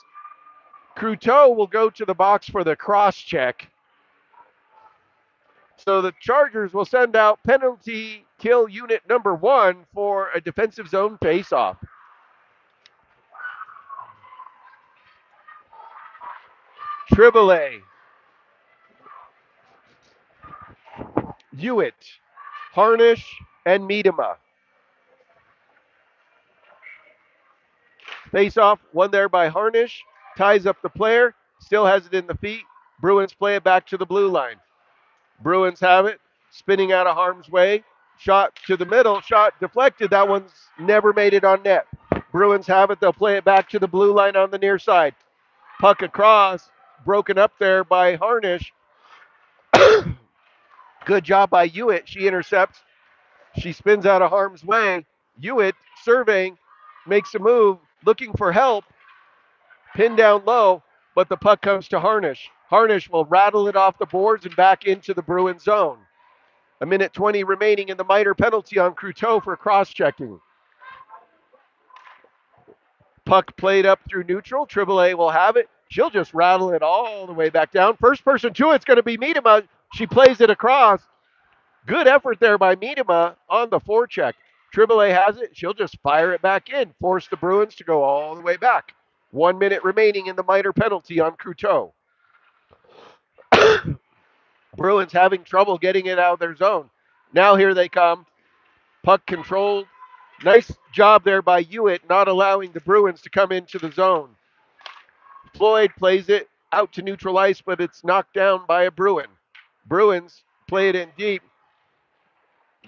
Cruteau will go to the box for the cross check. So the Chargers will send out penalty kill unit number 1 for a defensive zone faceoff. Triboulet, Hewitt, Harnish, and Miedema. Face-off, one there by Harnish. Ties up the player. Still has it in the feet. Bruins play it back to the blue line. Bruins have it. Spinning out of harm's way. Shot to the middle. Shot deflected. That one's never made it on net. Bruins have it. They'll play it back to the blue line on the near side. Puck across. Broken up there by Harnish. Good job by Hewitt. She intercepts. She spins out of harm's way. Hewitt surveying. Makes a move. Looking for help. Pinned down low. But the puck comes to Harnish. Harnish will rattle it off the boards and back into the Bruin zone. 1:20 remaining in the minor penalty on Cruteau for cross-checking. Puck played up through neutral. Triboulet will have it. She'll just rattle it all the way back down. First person to it's going to be Miedema. She plays it across. Good effort there by Miedema on the forecheck. Tripoli has it. She'll just fire it back in, force the Bruins to go all the way back. 1 minute remaining in the minor penalty on Croteau. Bruins having trouble getting it out of their zone. Now here they come. Puck controlled. Nice job there by Hewitt, not allowing the Bruins to come into the zone. Floyd plays it out to neutral ice, but it's knocked down by a Bruin. Bruins play it in deep.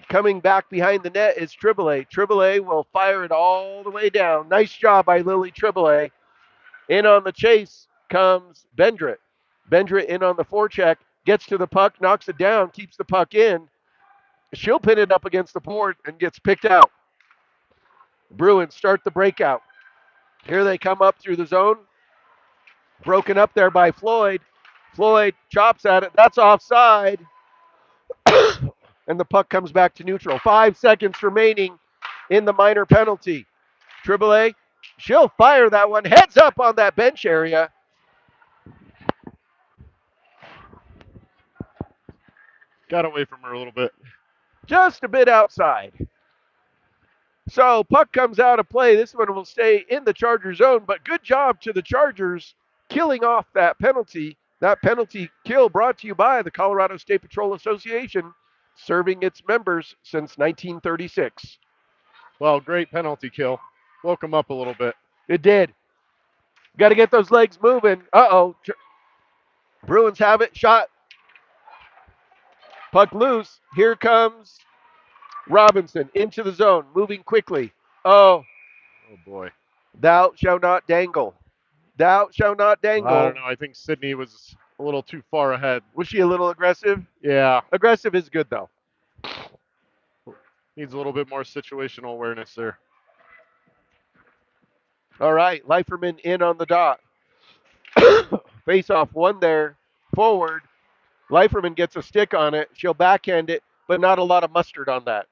Coming back behind the net is Tripoli. Tripoli will fire it all the way down. Nice job by Lily Tripoli. In on the chase comes Bendrit. Bendrit in on the forecheck, gets to the puck, knocks it down, keeps the puck in. She'll pin it up against the board and gets picked out. Bruins start the breakout. Here they come up through the zone. Broken up there by Floyd. Floyd chops at it. That's offside. And the puck comes back to neutral. 5 seconds remaining in the minor penalty. Tripoli, she'll fire that one. Heads up on that bench area. Got away from her a little bit. Just a bit outside. So puck comes out of play. This one will stay in the Charger zone, but good job to the Chargers killing off that penalty. That penalty kill brought to you by the Colorado State Patrol Association, serving its members since 1936. Well, great penalty kill. Woke them up a little bit. It did. Got to get those legs moving. Uh-oh. Bruins have it. Shot. Puck loose. Here comes Robinson into the zone, moving quickly. Oh boy. Thou shalt not dangle. Thou shalt not dangle. I don't know. I think Sydney was a little too far ahead. Was she a little aggressive? Yeah. Aggressive is good, though. Needs a little bit more situational awareness there. All right. Leiferman in on the dot. Face off one there. Forward. Leiferman gets a stick on it. She'll backhand it, but not a lot of mustard on that.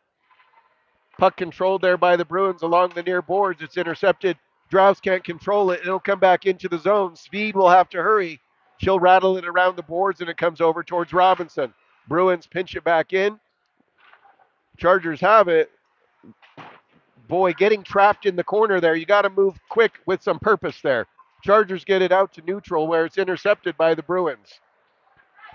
Puck controlled there by the Bruins along the near boards. It's intercepted. Drowse can't control it. It'll come back into the zone. Speed will have to hurry. She'll rattle it around the boards, and it comes over towards Robinson. Bruins pinch it back in. Chargers have it. Boy, getting trapped in the corner there. You got to move quick with some purpose there. Chargers get it out to neutral where it's intercepted by the Bruins.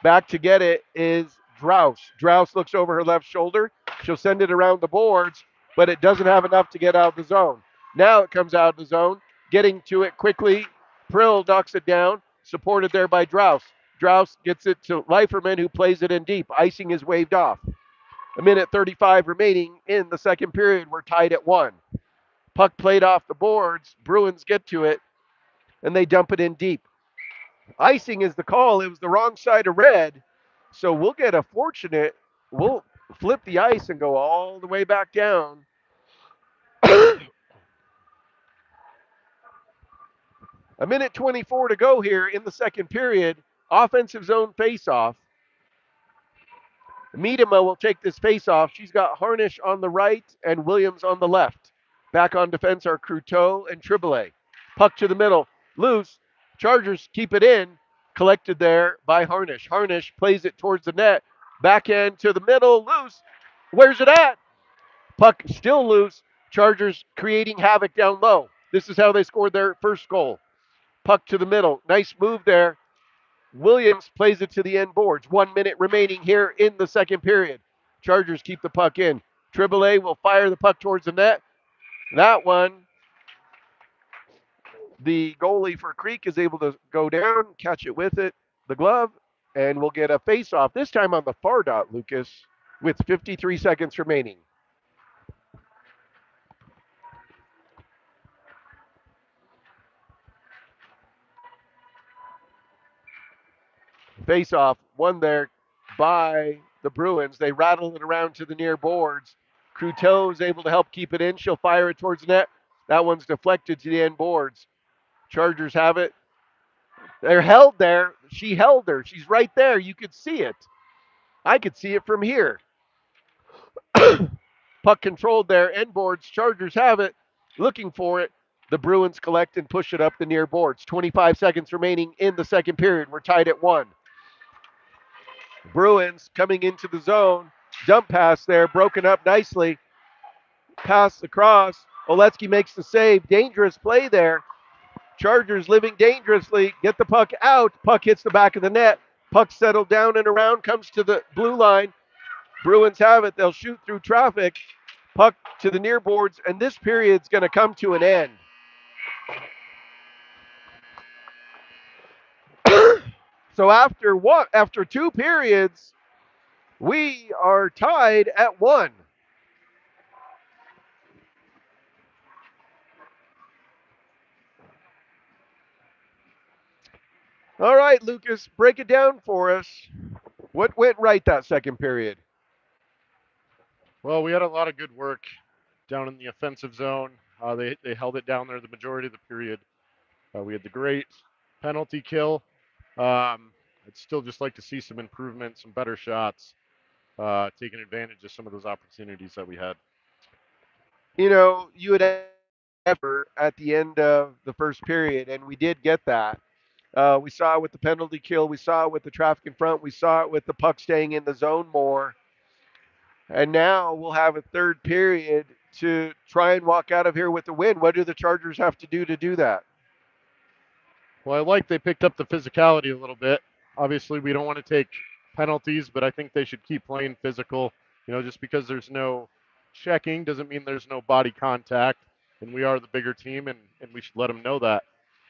Back to get it is Drowse. Drowse looks over her left shoulder. She'll send it around the boards, but it doesn't have enough to get out of the zone. Now it comes out of the zone. Getting to it quickly. Prill knocks it down, supported there by Drowse. Drowse gets it to Leiferman, who plays it in deep. Icing is waved off. 1:35 remaining in the second period. We're tied at 1. Puck played off the boards. Bruins get to it, and they dump it in deep. Icing is the call. It was the wrong side of red, so we'll get a fortunate. We'll flip the ice and go all the way back down. 1:24 to go here in the second period. Offensive zone face-off. Miedema will take this face-off. She's got Harnish on the right and Williams on the left. Back on defense are Croteau and Tripoli. Puck to the middle. Loose. Chargers keep it in. Collected there by Harnish. Harnish plays it towards the net. Backhand to the middle. Loose. Where's it at? Puck still loose. Chargers creating havoc down low. This is how they scored their first goal. Puck to the middle. Nice move there. Williams plays it to the end boards. 1 minute remaining here in the second period. Chargers keep the puck in. Tripoli will fire the puck towards the net. That one, the goalie for Creek is able to go down, catch it with it, the glove, and we'll get a face-off, this time on the far dot, Lucas, with 53 seconds remaining. Face-off, won there by the Bruins. They rattle it around to the near boards. Croteau is able to help keep it in. She'll fire it towards the net. That one's deflected to the end boards. Chargers have it. They're held there. She held her. She's right there. You could see it. I could see it from here. Puck controlled there. End boards. Chargers have it. Looking for it. The Bruins collect and push it up the near boards. 25 seconds remaining in the second period. We're tied at 1. Bruins coming into the zone. Dump pass there. Broken up nicely. Pass across. Oletsky makes the save. Dangerous play there. Chargers living dangerously. Get the puck out. Puck hits the back of the net. Puck settled down and around, comes to the blue line. Bruins have it. They'll shoot through traffic. Puck to the near boards, and this period's going to come to an end. So after what? After two periods, we are tied at one. All right, Lucas, break it down for us. What went right that second period? Well, we had a lot of good work down in the offensive zone. They held it down there the majority of the period. We had the great penalty kill. I'd still just like to see some improvement, some better shots, taking advantage of some of those opportunities that we had. You know, you had effort at the end of the first period, and we did get that. We saw it with the penalty kill. We saw it with the traffic in front. We saw it with the puck staying in the zone more. And now we'll have a third period to try and walk out of here with a win. What do the Chargers have to do that? Well, I like they picked up the physicality a little bit. Obviously, we don't want to take penalties, but I think they should keep playing physical. Just because there's no checking doesn't mean there's no body contact, and we are the bigger team, and we should let them know that.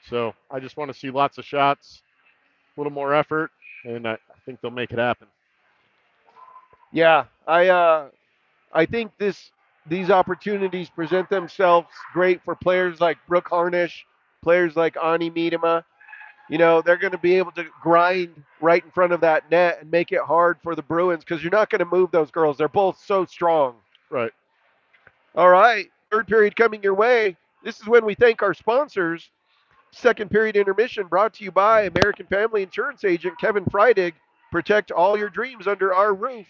So I just want to see lots of shots, a little more effort, and I think they'll make it happen. Yeah, I think these opportunities present themselves great for players like Brooke Harnish, players like Ani Miedema. You know, they're going to be able to grind right in front of that net and make it hard for the Bruins because you're not going to move those girls. They're both so strong. Right. All right, third period coming your way. This is when we thank our sponsors. Second period intermission brought to you by American Family Insurance Agent Kevin Freidig. Protect all your dreams under our roof.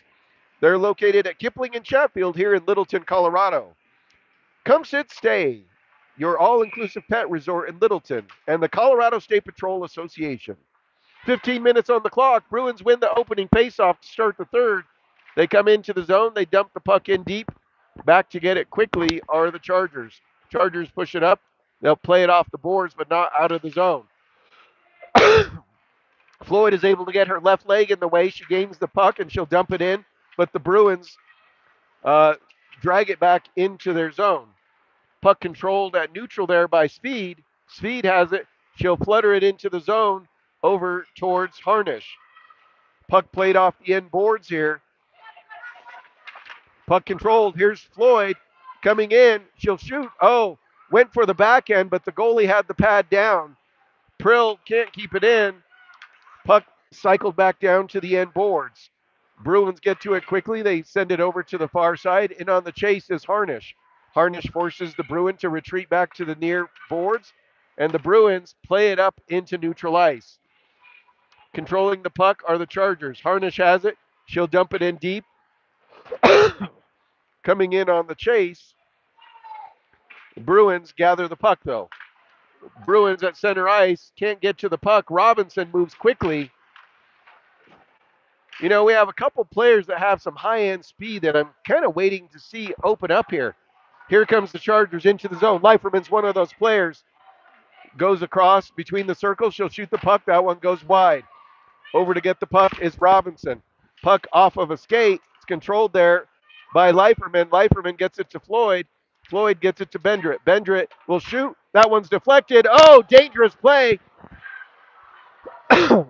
They're located at Kipling and Chatfield here in Littleton, Colorado. Come sit, stay. Your all inclusive pet resort in Littleton and the Colorado State Patrol Association. 15 minutes on the clock. Bruins win the opening faceoff to start the third. They come into the zone. They dump the puck in deep. Back to get it quickly are the Chargers. Chargers push it up. They'll play it off the boards, but not out of the zone. Floyd is able to get her left leg in the way. She gains the puck and she'll dump it in, but the Bruins drag it back into their zone. Puck controlled at neutral there by Speed. Speed has it. She'll flutter it into the zone over towards Harnish. Puck played off the end boards here. Puck controlled. Here's Floyd coming in. She'll shoot. Oh, went for the back end, but the goalie had the pad down. Prill can't keep it in. Puck cycled back down to the end boards. Bruins get to it quickly. They send it over to the far side. In on the chase is Harnish. Harnish forces the Bruin to retreat back to the near boards, and the Bruins play it up into neutral ice. Controlling the puck are the Chargers. Harnish has it. She'll dump it in deep. Coming in on the chase. The Bruins gather the puck, though. Bruins at center ice can't get to the puck. Robinson moves quickly. You know, we have a couple players that have some high end speed that I'm kind of waiting to see open up here. Here comes the Chargers into the zone. Leiferman's one of those players. Goes across between the circles. She'll shoot the puck. That one goes wide. Over to get the puck is Robinson. Puck off of a skate. It's controlled there by Leiferman. Leiferman gets it to Floyd. Floyd gets it to Bendrit. Bendrit will shoot. That one's deflected. Oh, dangerous play.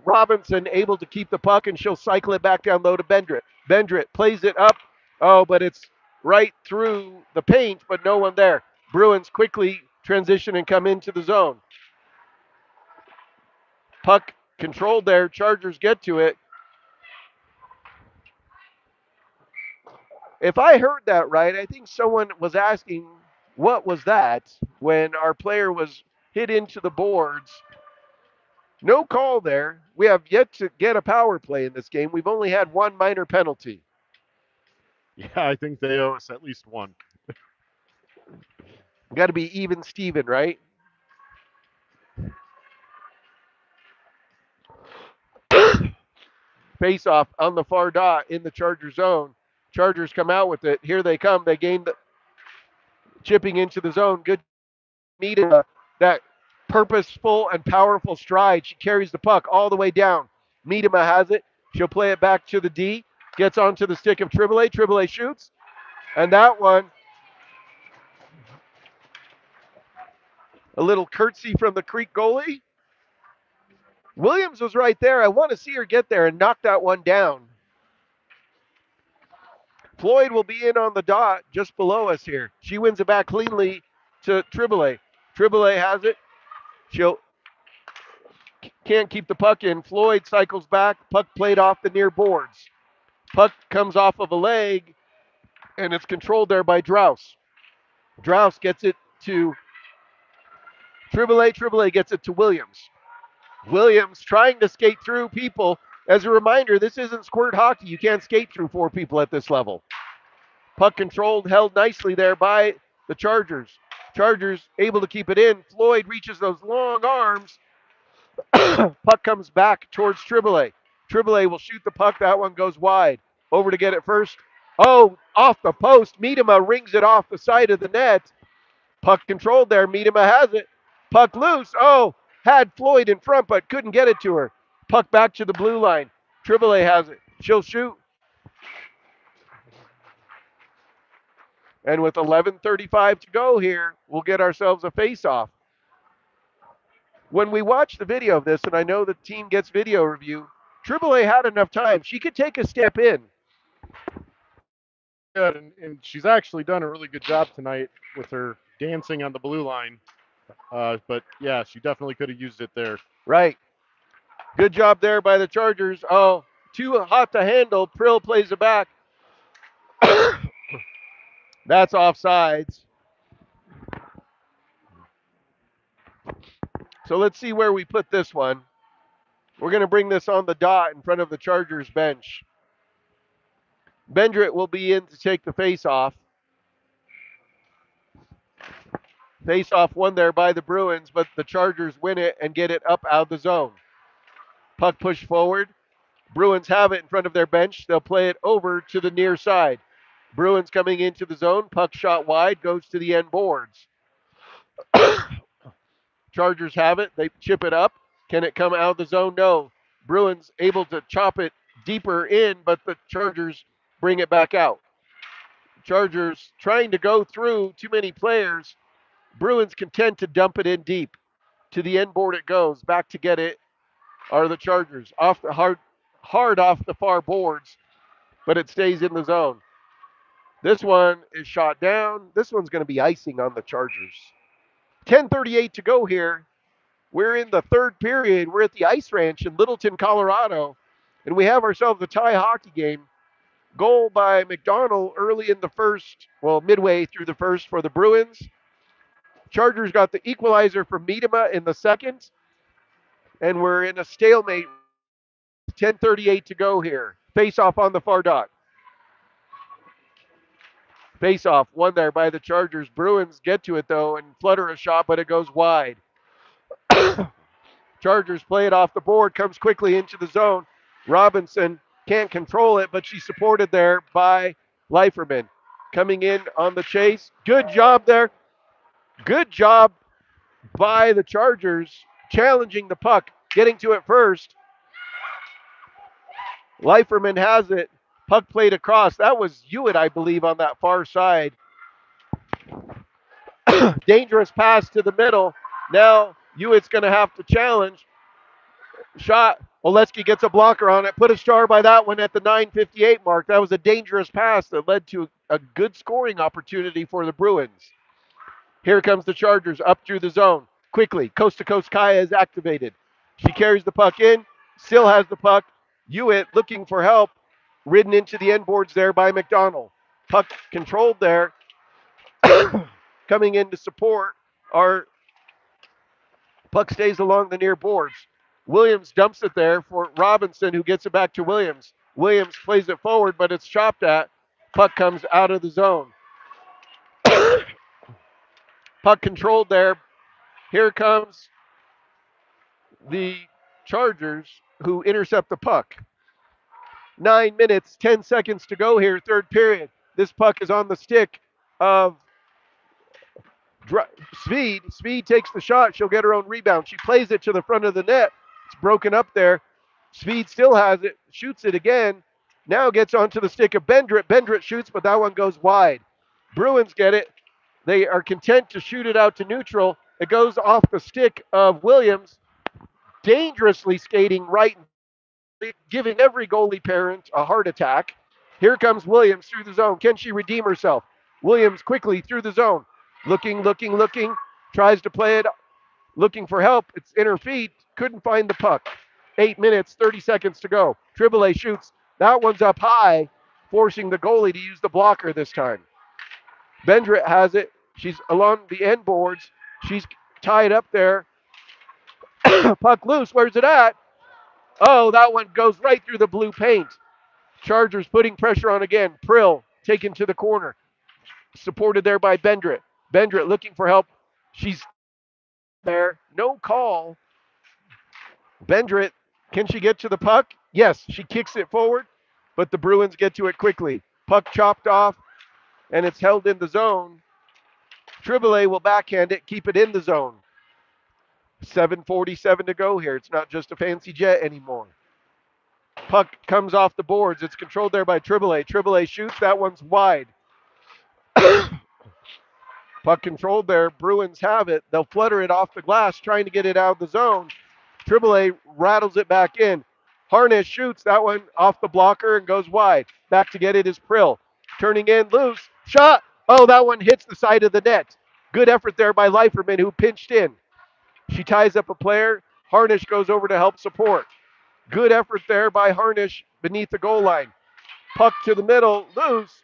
Robinson able to keep the puck, and she'll cycle it back down low to Bendrit. Bendrit plays it up. Oh, but it's right through the paint, but no one there. Bruins quickly transition and come into the zone. Puck controlled there. Chargers get to it. If I heard that right, I think someone was asking, what was that when our player was hit into the boards? No call there. We have yet to get a power play in this game. We've only had one minor penalty. Yeah, I think they owe us at least one. Got to be even Steven, right? Face off on the far dot in the Charger zone. Chargers come out with it. Here they come. They gain the chipping into the zone. Good Miedema, that purposeful and powerful stride. She carries the puck all the way down. Miedema has it. She'll play it back to the D. Gets onto the stick of Triboulet. Triboulet shoots. And that one, a little curtsy from the Creek goalie. Williams was right there. I want to see her get there and knock that one down. Floyd will be in on the dot just below us here. She wins it back cleanly to Triboulet. Triboulet has it. She'll can't keep the puck in. Floyd cycles back. Puck played off the near boards. Puck comes off of a leg, and it's controlled there by Drouse. Drouse gets it to Triboulet. Triboulet gets it to Williams. Williams trying to skate through people. As a reminder, this isn't squirt hockey. You can't skate through 4 people at this level. Puck controlled, held nicely there by the Chargers. Chargers able to keep it in. Floyd reaches those long arms. Puck comes back towards Triboulet. Triboulet will shoot the puck. That one goes wide. Over to get it first. Oh, off the post. Miedema rings it off the side of the net. Puck controlled there. Miedema has it. Puck loose. Oh, had Floyd in front, but couldn't get it to her. Puck back to the blue line. Triboulet has it. She'll shoot. And with 11:35 to go here, we'll get ourselves a face-off. When we watch the video of this, and I know the team gets video review, Triboulet had enough time. She could take a step in. Good, and she's actually done a really good job tonight with her dancing on the blue line. But yeah, she definitely could have used it there. Right. Good job there by the Chargers. Oh, too hot to handle. Prill plays it back. That's offsides. So let's see where we put this one. We're going to bring this on the dot in front of the Chargers bench. Bendrit will be in to take the face-off. Face-off won there by the Bruins, but the Chargers win it and get it up out of the zone. Puck pushed forward. Bruins have it in front of their bench. They'll play it over to the near side. Bruins coming into the zone. Puck shot wide, goes to the end boards. Chargers have it. They chip it up. Can it come out of the zone? No. Bruins able to chop it deeper in, but the Chargers bring it back out. Chargers trying to go through too many players. Bruins content to dump it in deep. To the end board it goes. Back to get it are the Chargers. Off the hard off the far boards, but it stays in the zone. This one is shot down. This one's going to be icing on the Chargers. 10:38 to go here. We're in the third period. We're at the Ice Ranch in Littleton, Colorado, and we have ourselves a tie hockey game. Goal by McDonald early in the first, well, midway through the first for the Bruins. Chargers got the equalizer from Miedema in the second, and we're in a stalemate. 10:38 to go here. Face off on the far dot. Face off won there by the Chargers. Bruins get to it though and flutter a shot, but it goes wide. Chargers play it off the board, comes quickly into the zone. Robinson can't control it, but she's supported there by Leiferman. Coming in on the chase. Good job there. Good job by the Chargers challenging the puck, getting to it first. Leiferman has it. Puck played across. That was Hewitt, I believe, on that far side. Dangerous pass to the middle. Now Hewitt's going to have to challenge. Shot. Oleski gets a blocker on it. Put a star by that one at the 9:58 mark. That was a dangerous pass that led to a good scoring opportunity for the Bruins. Here comes the Chargers up through the zone. Quickly, coast-to-coast Kaya is activated. She carries the puck in. Still has the puck. Hewitt looking for help. Ridden into the end boards there by McDonald. Puck controlled there. Coming in to support. Our puck stays along the near boards. Williams dumps it there for Robinson, who gets it back to Williams. Williams plays it forward, but it's chopped at. Puck comes out of the zone. Puck controlled there. Here comes the Chargers, who intercept the puck. 9 minutes, 10 seconds to go here, third period. This puck is on the stick of Speed takes the shot. She'll get her own rebound. She plays it to the front of the net. It's broken up there. Speed still has it, shoots it again. Now gets onto the stick of Bendrit. Bendrit shoots, but that one goes wide. Bruins get it. They are content to shoot it out to neutral. It goes off the stick of Williams, dangerously skating right, giving every goalie parent a heart attack. Here comes Williams through the zone. Can she redeem herself? Williams quickly through the zone. Looking, tries to play it, looking for help. It's in her feet. Couldn't find the puck. 8 minutes, 30 seconds to go. Triboulet shoots. That one's up high, forcing the goalie to use the blocker this time. Bendrit has it. She's along the end boards. She's tied up there. Puck loose. Where's it at? Oh, that one goes right through the blue paint. Chargers putting pressure on again. Prill taken to the corner. Supported there by Bendrit. Bendrit looking for help. She's there. No call. Bendrit, can she get to the puck? Yes, she kicks it forward, but the Bruins get to it quickly. Puck chopped off, and it's held in the zone. Triboulet will backhand it, keep it in the zone. 7:47 to go here. It's not just a fancy jet anymore. Puck comes off the boards. It's controlled there by Triboulet. Triboulet shoots. That one's wide. Puck controlled there. Bruins have it. They'll flutter it off the glass, trying to get it out of the zone. Triboulet rattles it back in. Harness shoots that one off the blocker and goes wide. Back to get it is Prill. Turning in loose. Shot. Oh, that one hits the side of the net. Good effort there by Leiferman, who pinched in. She ties up a player. Harnish goes over to help support. Good effort there by Harnish beneath the goal line. Puck to the middle, loose.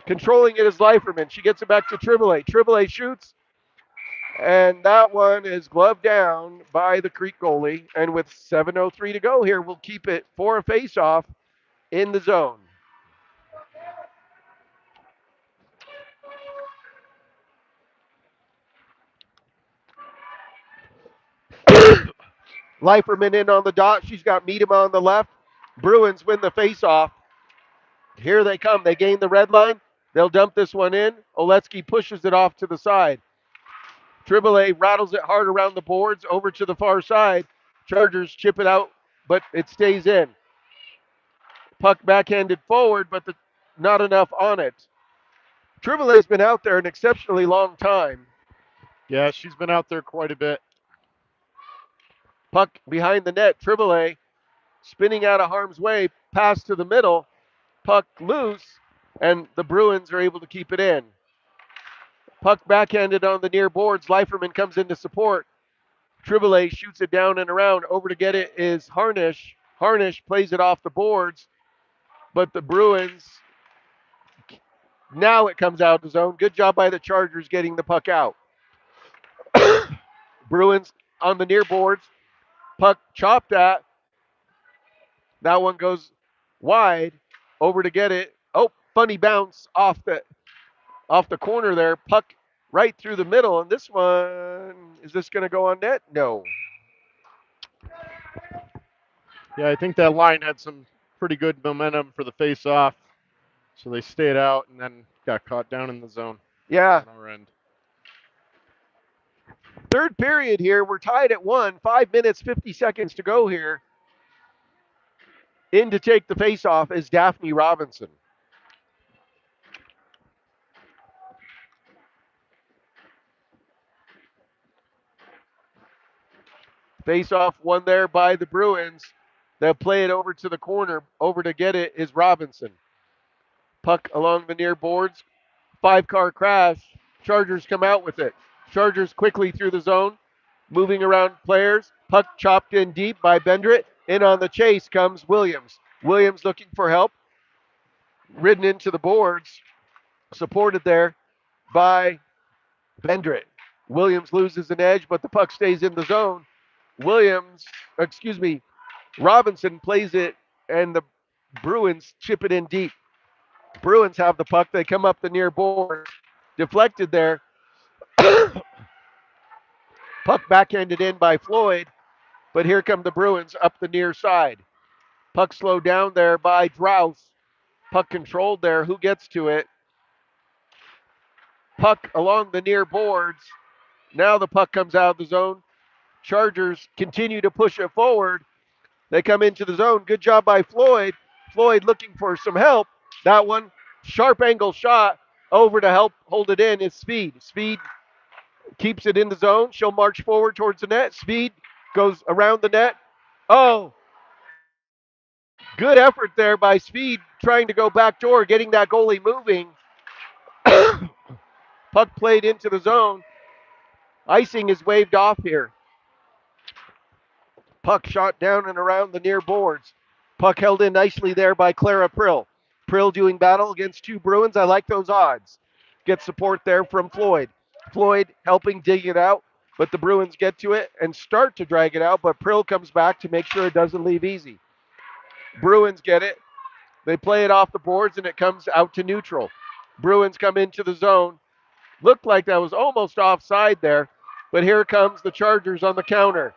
Controlling it is Leiferman. She gets it back to Triboulet. Triboulet shoots, and that one is gloved down by the Creek goalie. And with 7:03 to go here, we'll keep it for a face-off in the zone. Leiferman in on the dot. She's got Miedema on the left. Bruins win the face-off. Here they come. They gain the red line. They'll dump this one in. Oletsky pushes it off to the side. Triboulet rattles it hard around the boards over to the far side. Chargers chip it out, but it stays in. Puck backhanded forward, but not enough on it. Triboulet's been out there an exceptionally long time. Yeah, she's been out there quite a bit. Puck behind the net. Triboulet spinning out of harm's way, pass to the middle. Puck loose, and the Bruins are able to keep it in. Puck backhanded on the near boards. Leiferman comes in to support. Triboulet shoots it down and around. Over to get it is Harnish. Harnish plays it off the boards, but the Bruins, now it comes out of the zone. Good job by the Chargers getting the puck out. Bruins on the near boards. Puck chopped at. That one goes wide. Over to get it. Oh, funny bounce off the corner there. Puck right through the middle. And this one, is this going to go on net? No. Yeah, I think that line had some pretty good momentum for the face-off. So they stayed out and then got caught down in the zone. Yeah. On our end. Third period here. We're tied at 1. 5 minutes, 50 seconds to go here. In to take the face-off is Daphne Robinson. Face-off won there by the Bruins. They'll play it over to the corner. Over to get it is Robinson. Puck along the near boards. 5-car crash. Chargers come out with it. Chargers quickly through the zone. Moving around players. Puck chopped in deep by Bendrit. In on the chase comes Williams. Williams looking for help. Ridden into the boards. Supported there by Bendrit. Williams loses an edge, but the puck stays in the zone. Robinson plays it, and the Bruins chip it in deep. Bruins have the puck. They come up the near board. Deflected there. Puck backhanded in by Floyd, but here come the Bruins up the near side. Puck slowed down there by Drouse. Puck controlled there. Who gets to it? puck along the near boards. Now the puck comes out of the zone. Chargers continue to push it forward. They come into the zone. Good job by Floyd. Floyd looking for some help. That one, sharp angle shot over to help hold it in is Speed. Speed keeps it in the zone. She'll march forward towards the net. Speed goes around the net. Oh, good effort there by Speed trying to go back door, getting that goalie moving. Puck played into the zone. Icing is waved off here. Puck shot down and around the near boards. Puck held in nicely there by Clara Prill. Prill doing battle against two Bruins. I like those odds. Get support there from Floyd. Floyd helping dig it out, but the Bruins get to it and start to drag it out, but Prill comes back to make sure it doesn't leave easy. Bruins get it. They play it off the boards and it comes out to neutral. Bruins come into the zone. Looked like that was almost offside there, but here comes the Chargers on the counter.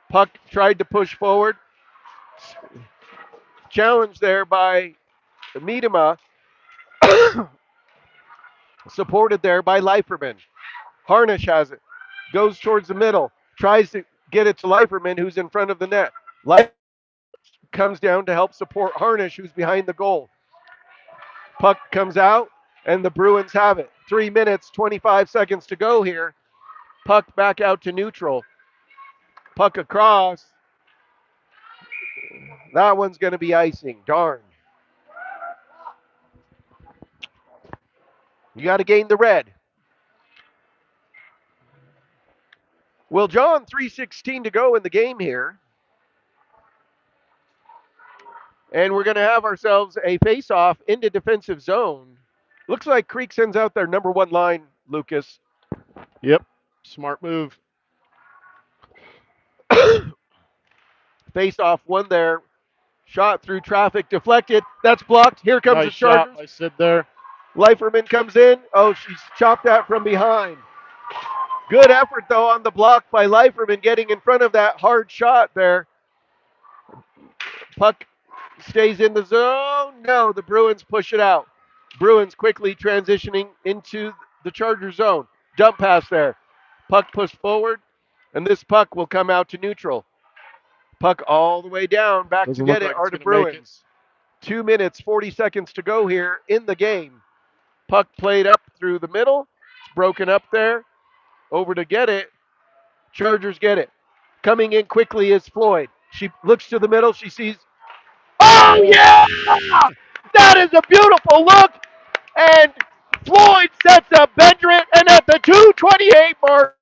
Puck tried to push forward. Challenge there by Miedema. Supported there by Leiferman. Harnish has it. Goes towards the middle. Tries to get it to Leiferman, who's in front of the net. Leiferman comes down to help support Harnish, who's behind the goal. Puck comes out, and the Bruins have it. 3 minutes, 25 seconds to go here. Puck back out to neutral. Puck across. That one's going to be icing. Darn. You got to gain the red. Well, John, 3:16 to go in the game here. And we're going to have ourselves a face-off into defensive zone. Looks like Creek sends out their number one line, Lucas. Yep. Smart move. Face-off one there. Shot through traffic, deflected. That's blocked. Here comes Nice the Chargers. shot by Sid there. Leiferman comes in. Oh, she's chopped that from behind. Good effort, though, on the block by Leiferman getting in front of that hard shot there. Puck stays in the zone. No, the Bruins push it out. Bruins quickly transitioning into the Charger zone. Dump pass there. Puck pushed forward, and this puck will come out to neutral. Puck all the way down. Back Doesn't to look get it like are it's the gonna make it. Bruins. 2 minutes, 40 seconds to go here in the game. Puck played up through the middle. It's broken up there. Over to get it. Chargers get it. Coming in quickly is Floyd. She looks to the middle. She sees. Oh, yeah! That is a beautiful look. And Floyd sets up Bendrit. And at the 2:28 mark,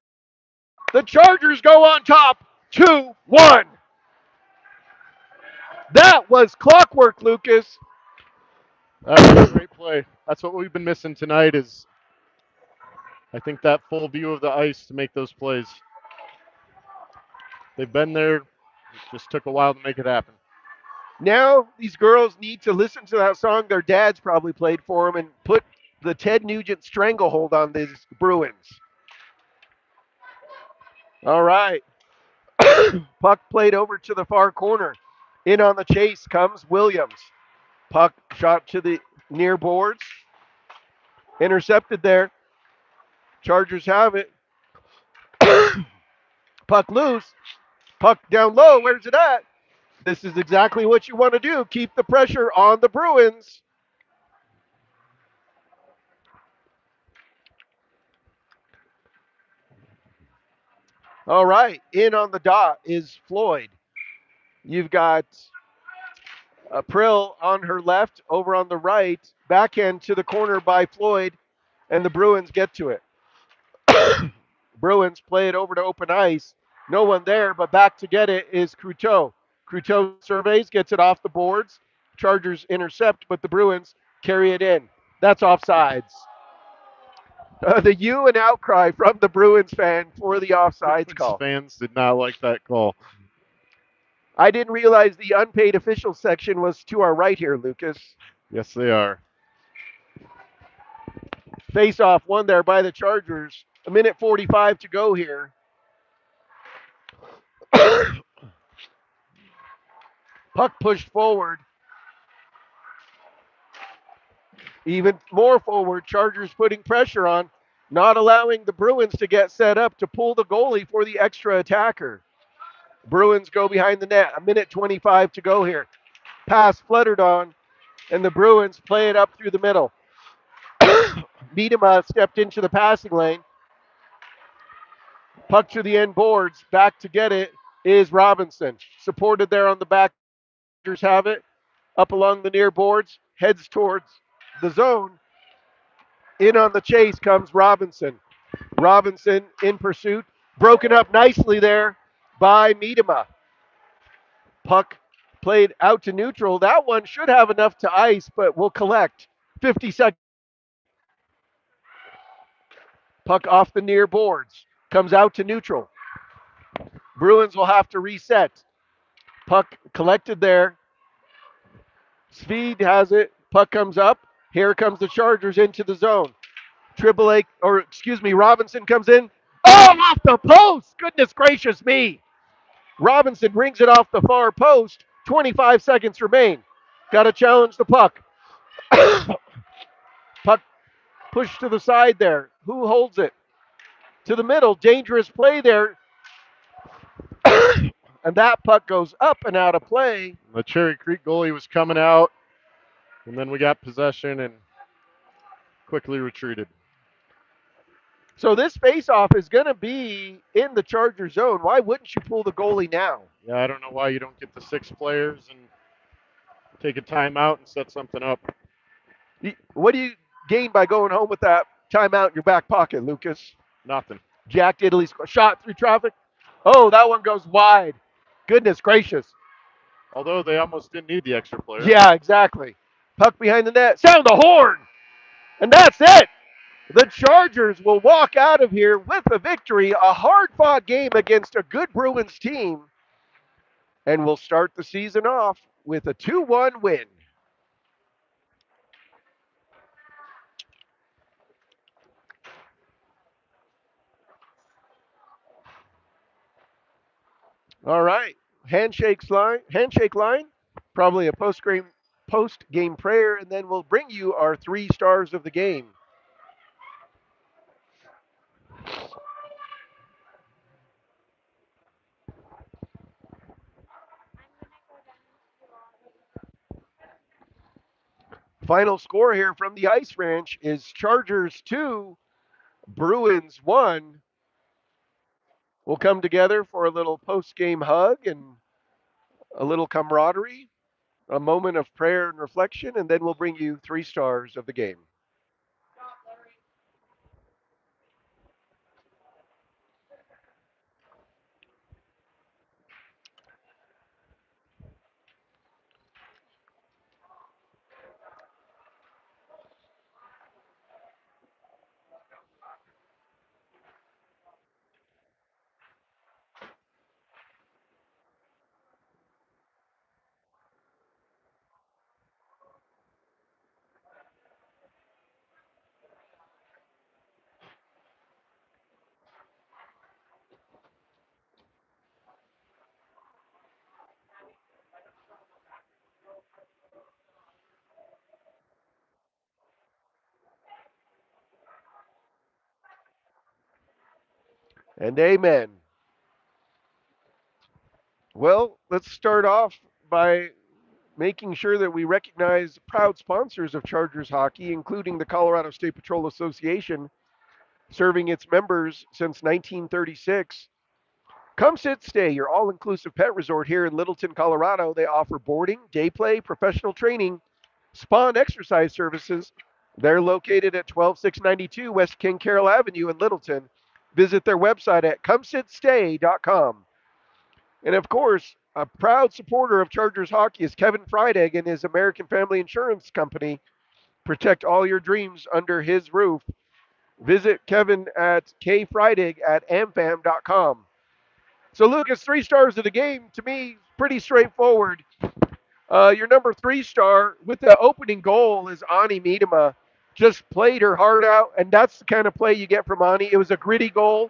the Chargers go on top 2-1. That was clockwork, Lucas. That was a great play. That's what we've been missing tonight is, I think, that full view of the ice to make those plays. They've been there. It just took a while to make it happen. Now these girls need to listen to that song their dads probably played for them and put the Ted Nugent stranglehold on these Bruins. All right. Puck played over to the far corner. In on the chase comes Williams. Puck shot to the near boards. Intercepted there. Chargers have it. Puck loose. Puck down low. Where's it at? This is exactly what you want to do. Keep the pressure on the Bruins. All right. In on the dot is Floyd. You've got Prill on her left, over on the right. Backhand to the corner by Floyd, and the Bruins get to it. Bruins play it over to open ice. No one there, but back to get it is Cruteau. Cruteau surveys, gets it off the boards. Chargers intercept, but the Bruins carry it in. That's offsides. The hue and outcry from the Bruins fan for the offsides call. Fans did not like that call. I didn't realize the unpaid official section was to our right here, Lucas. Yes, they are. Face-off won there by the Chargers. 1:45 to go here. Puck pushed forward. Even more forward, Chargers putting pressure on, not allowing the Bruins to get set up to pull the goalie for the extra attacker. Bruins go behind the net. A minute 25 to go here. Pass fluttered on, and the Bruins play it up through the middle. Miedema stepped into the passing lane. Puck to the end boards. Back to get it is Robinson. Supported there on the back. Chargers have it. Up along the near boards. Heads towards the zone. In on the chase comes Robinson. Robinson in pursuit. Broken up nicely there by Miedema. Puck played out to neutral. That one should have enough to ice, but will collect. 50 seconds. Puck off the near boards. Comes out to neutral. Bruins will have to reset. Puck collected there. Speed has it. Puck comes up. Here comes the Chargers into the zone. Robinson comes in. Oh, off the post! Goodness gracious me! Robinson rings it off the far post. 25 seconds remain. Got to challenge the puck. Puck pushed to the side there. Who holds it? To the middle. Dangerous play there. And that puck goes up and out of play. The Cherry Creek goalie was coming out, and then we got possession and quickly retreated. So this faceoff is going to be in the Charger zone. Why wouldn't you pull the goalie now? Yeah, I don't know why you don't get the 6 players and take a timeout and set something up. What do you gain by going home with that timeout in your back pocket, Lucas? Nothing. Jack Diddley's shot through traffic. Oh, that one goes wide. Goodness gracious. Although they almost didn't need the extra player. Yeah, exactly. Puck behind the net. Sound the horn. And that's it. The Chargers will walk out of here with a victory, a hard-fought game against a good Bruins team, and will start the season off with a 2-1 win. All right. Handshake line, probably a post-game prayer, and then we'll bring you our 3 stars of the game. Final score here from the Ice Ranch is Chargers 2, Bruins 1. We'll come together for a little post-game hug and a little camaraderie, a moment of prayer and reflection, and then we'll bring you 3 stars of the game. And amen. Well, let's start off by making sure that we recognize proud sponsors of Chargers hockey, including the Colorado State Patrol Association, serving its members since 1936. Come sit stay, your all-inclusive pet resort here in Littleton, Colorado. They offer boarding, day play, professional training, spa and exercise services. They're located at 12692 West King Carroll Avenue in Littleton. Visit their website at comesitstay.com. And of course, a proud supporter of Chargers hockey is Kevin Freitag and his American Family Insurance Company. Protect all your dreams under his roof. Visit Kevin at kfreitag@amfam.com. So, Lucas, 3 stars of the game, to me, pretty straightforward. Your number 3 star with the opening goal is Ani Miedema. Just played her heart out, and that's the kind of play you get from Ani. It was a gritty goal,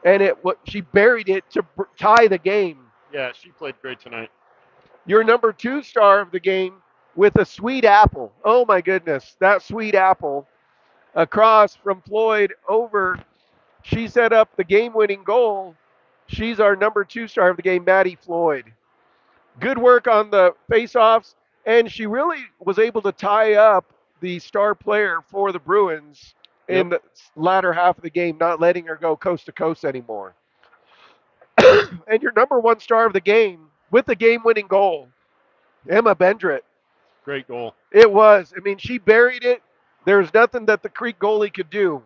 and she buried it to tie the game. Yeah, she played great tonight. Your number 2 star of the game with a sweet apple. Oh my goodness, that sweet apple across from Floyd over. She set up the game-winning goal. She's our number 2 star of the game, Maddie Floyd. Good work on the face-offs, and she really was able to tie up the star player for the Bruins Yep. in the latter half of the game, not letting her go coast to coast anymore. And your number 1 star of the game with the game-winning goal, Emma Bendrit. Great goal. It was. I mean, she buried it. There's nothing that the Creek goalie could do.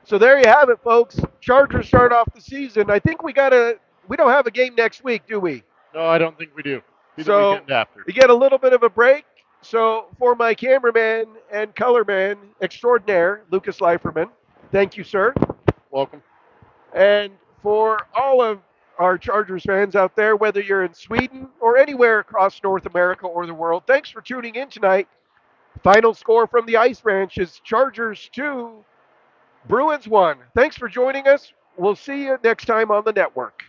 So there you have it, folks. Chargers start off the season. I think we don't have a game next week, do we? No, I don't think we do. Be the So weekend after. you get a little bit of a break. So for my cameraman and colorman extraordinaire, Lucas Leiferman, thank you, sir. Welcome. And for all of our Chargers fans out there, whether you're in Sweden or anywhere across North America or the world, thanks for tuning in tonight. Final score from the Ice Ranch is Chargers 2, Bruins 1. Thanks for joining us. We'll see you next time on the network.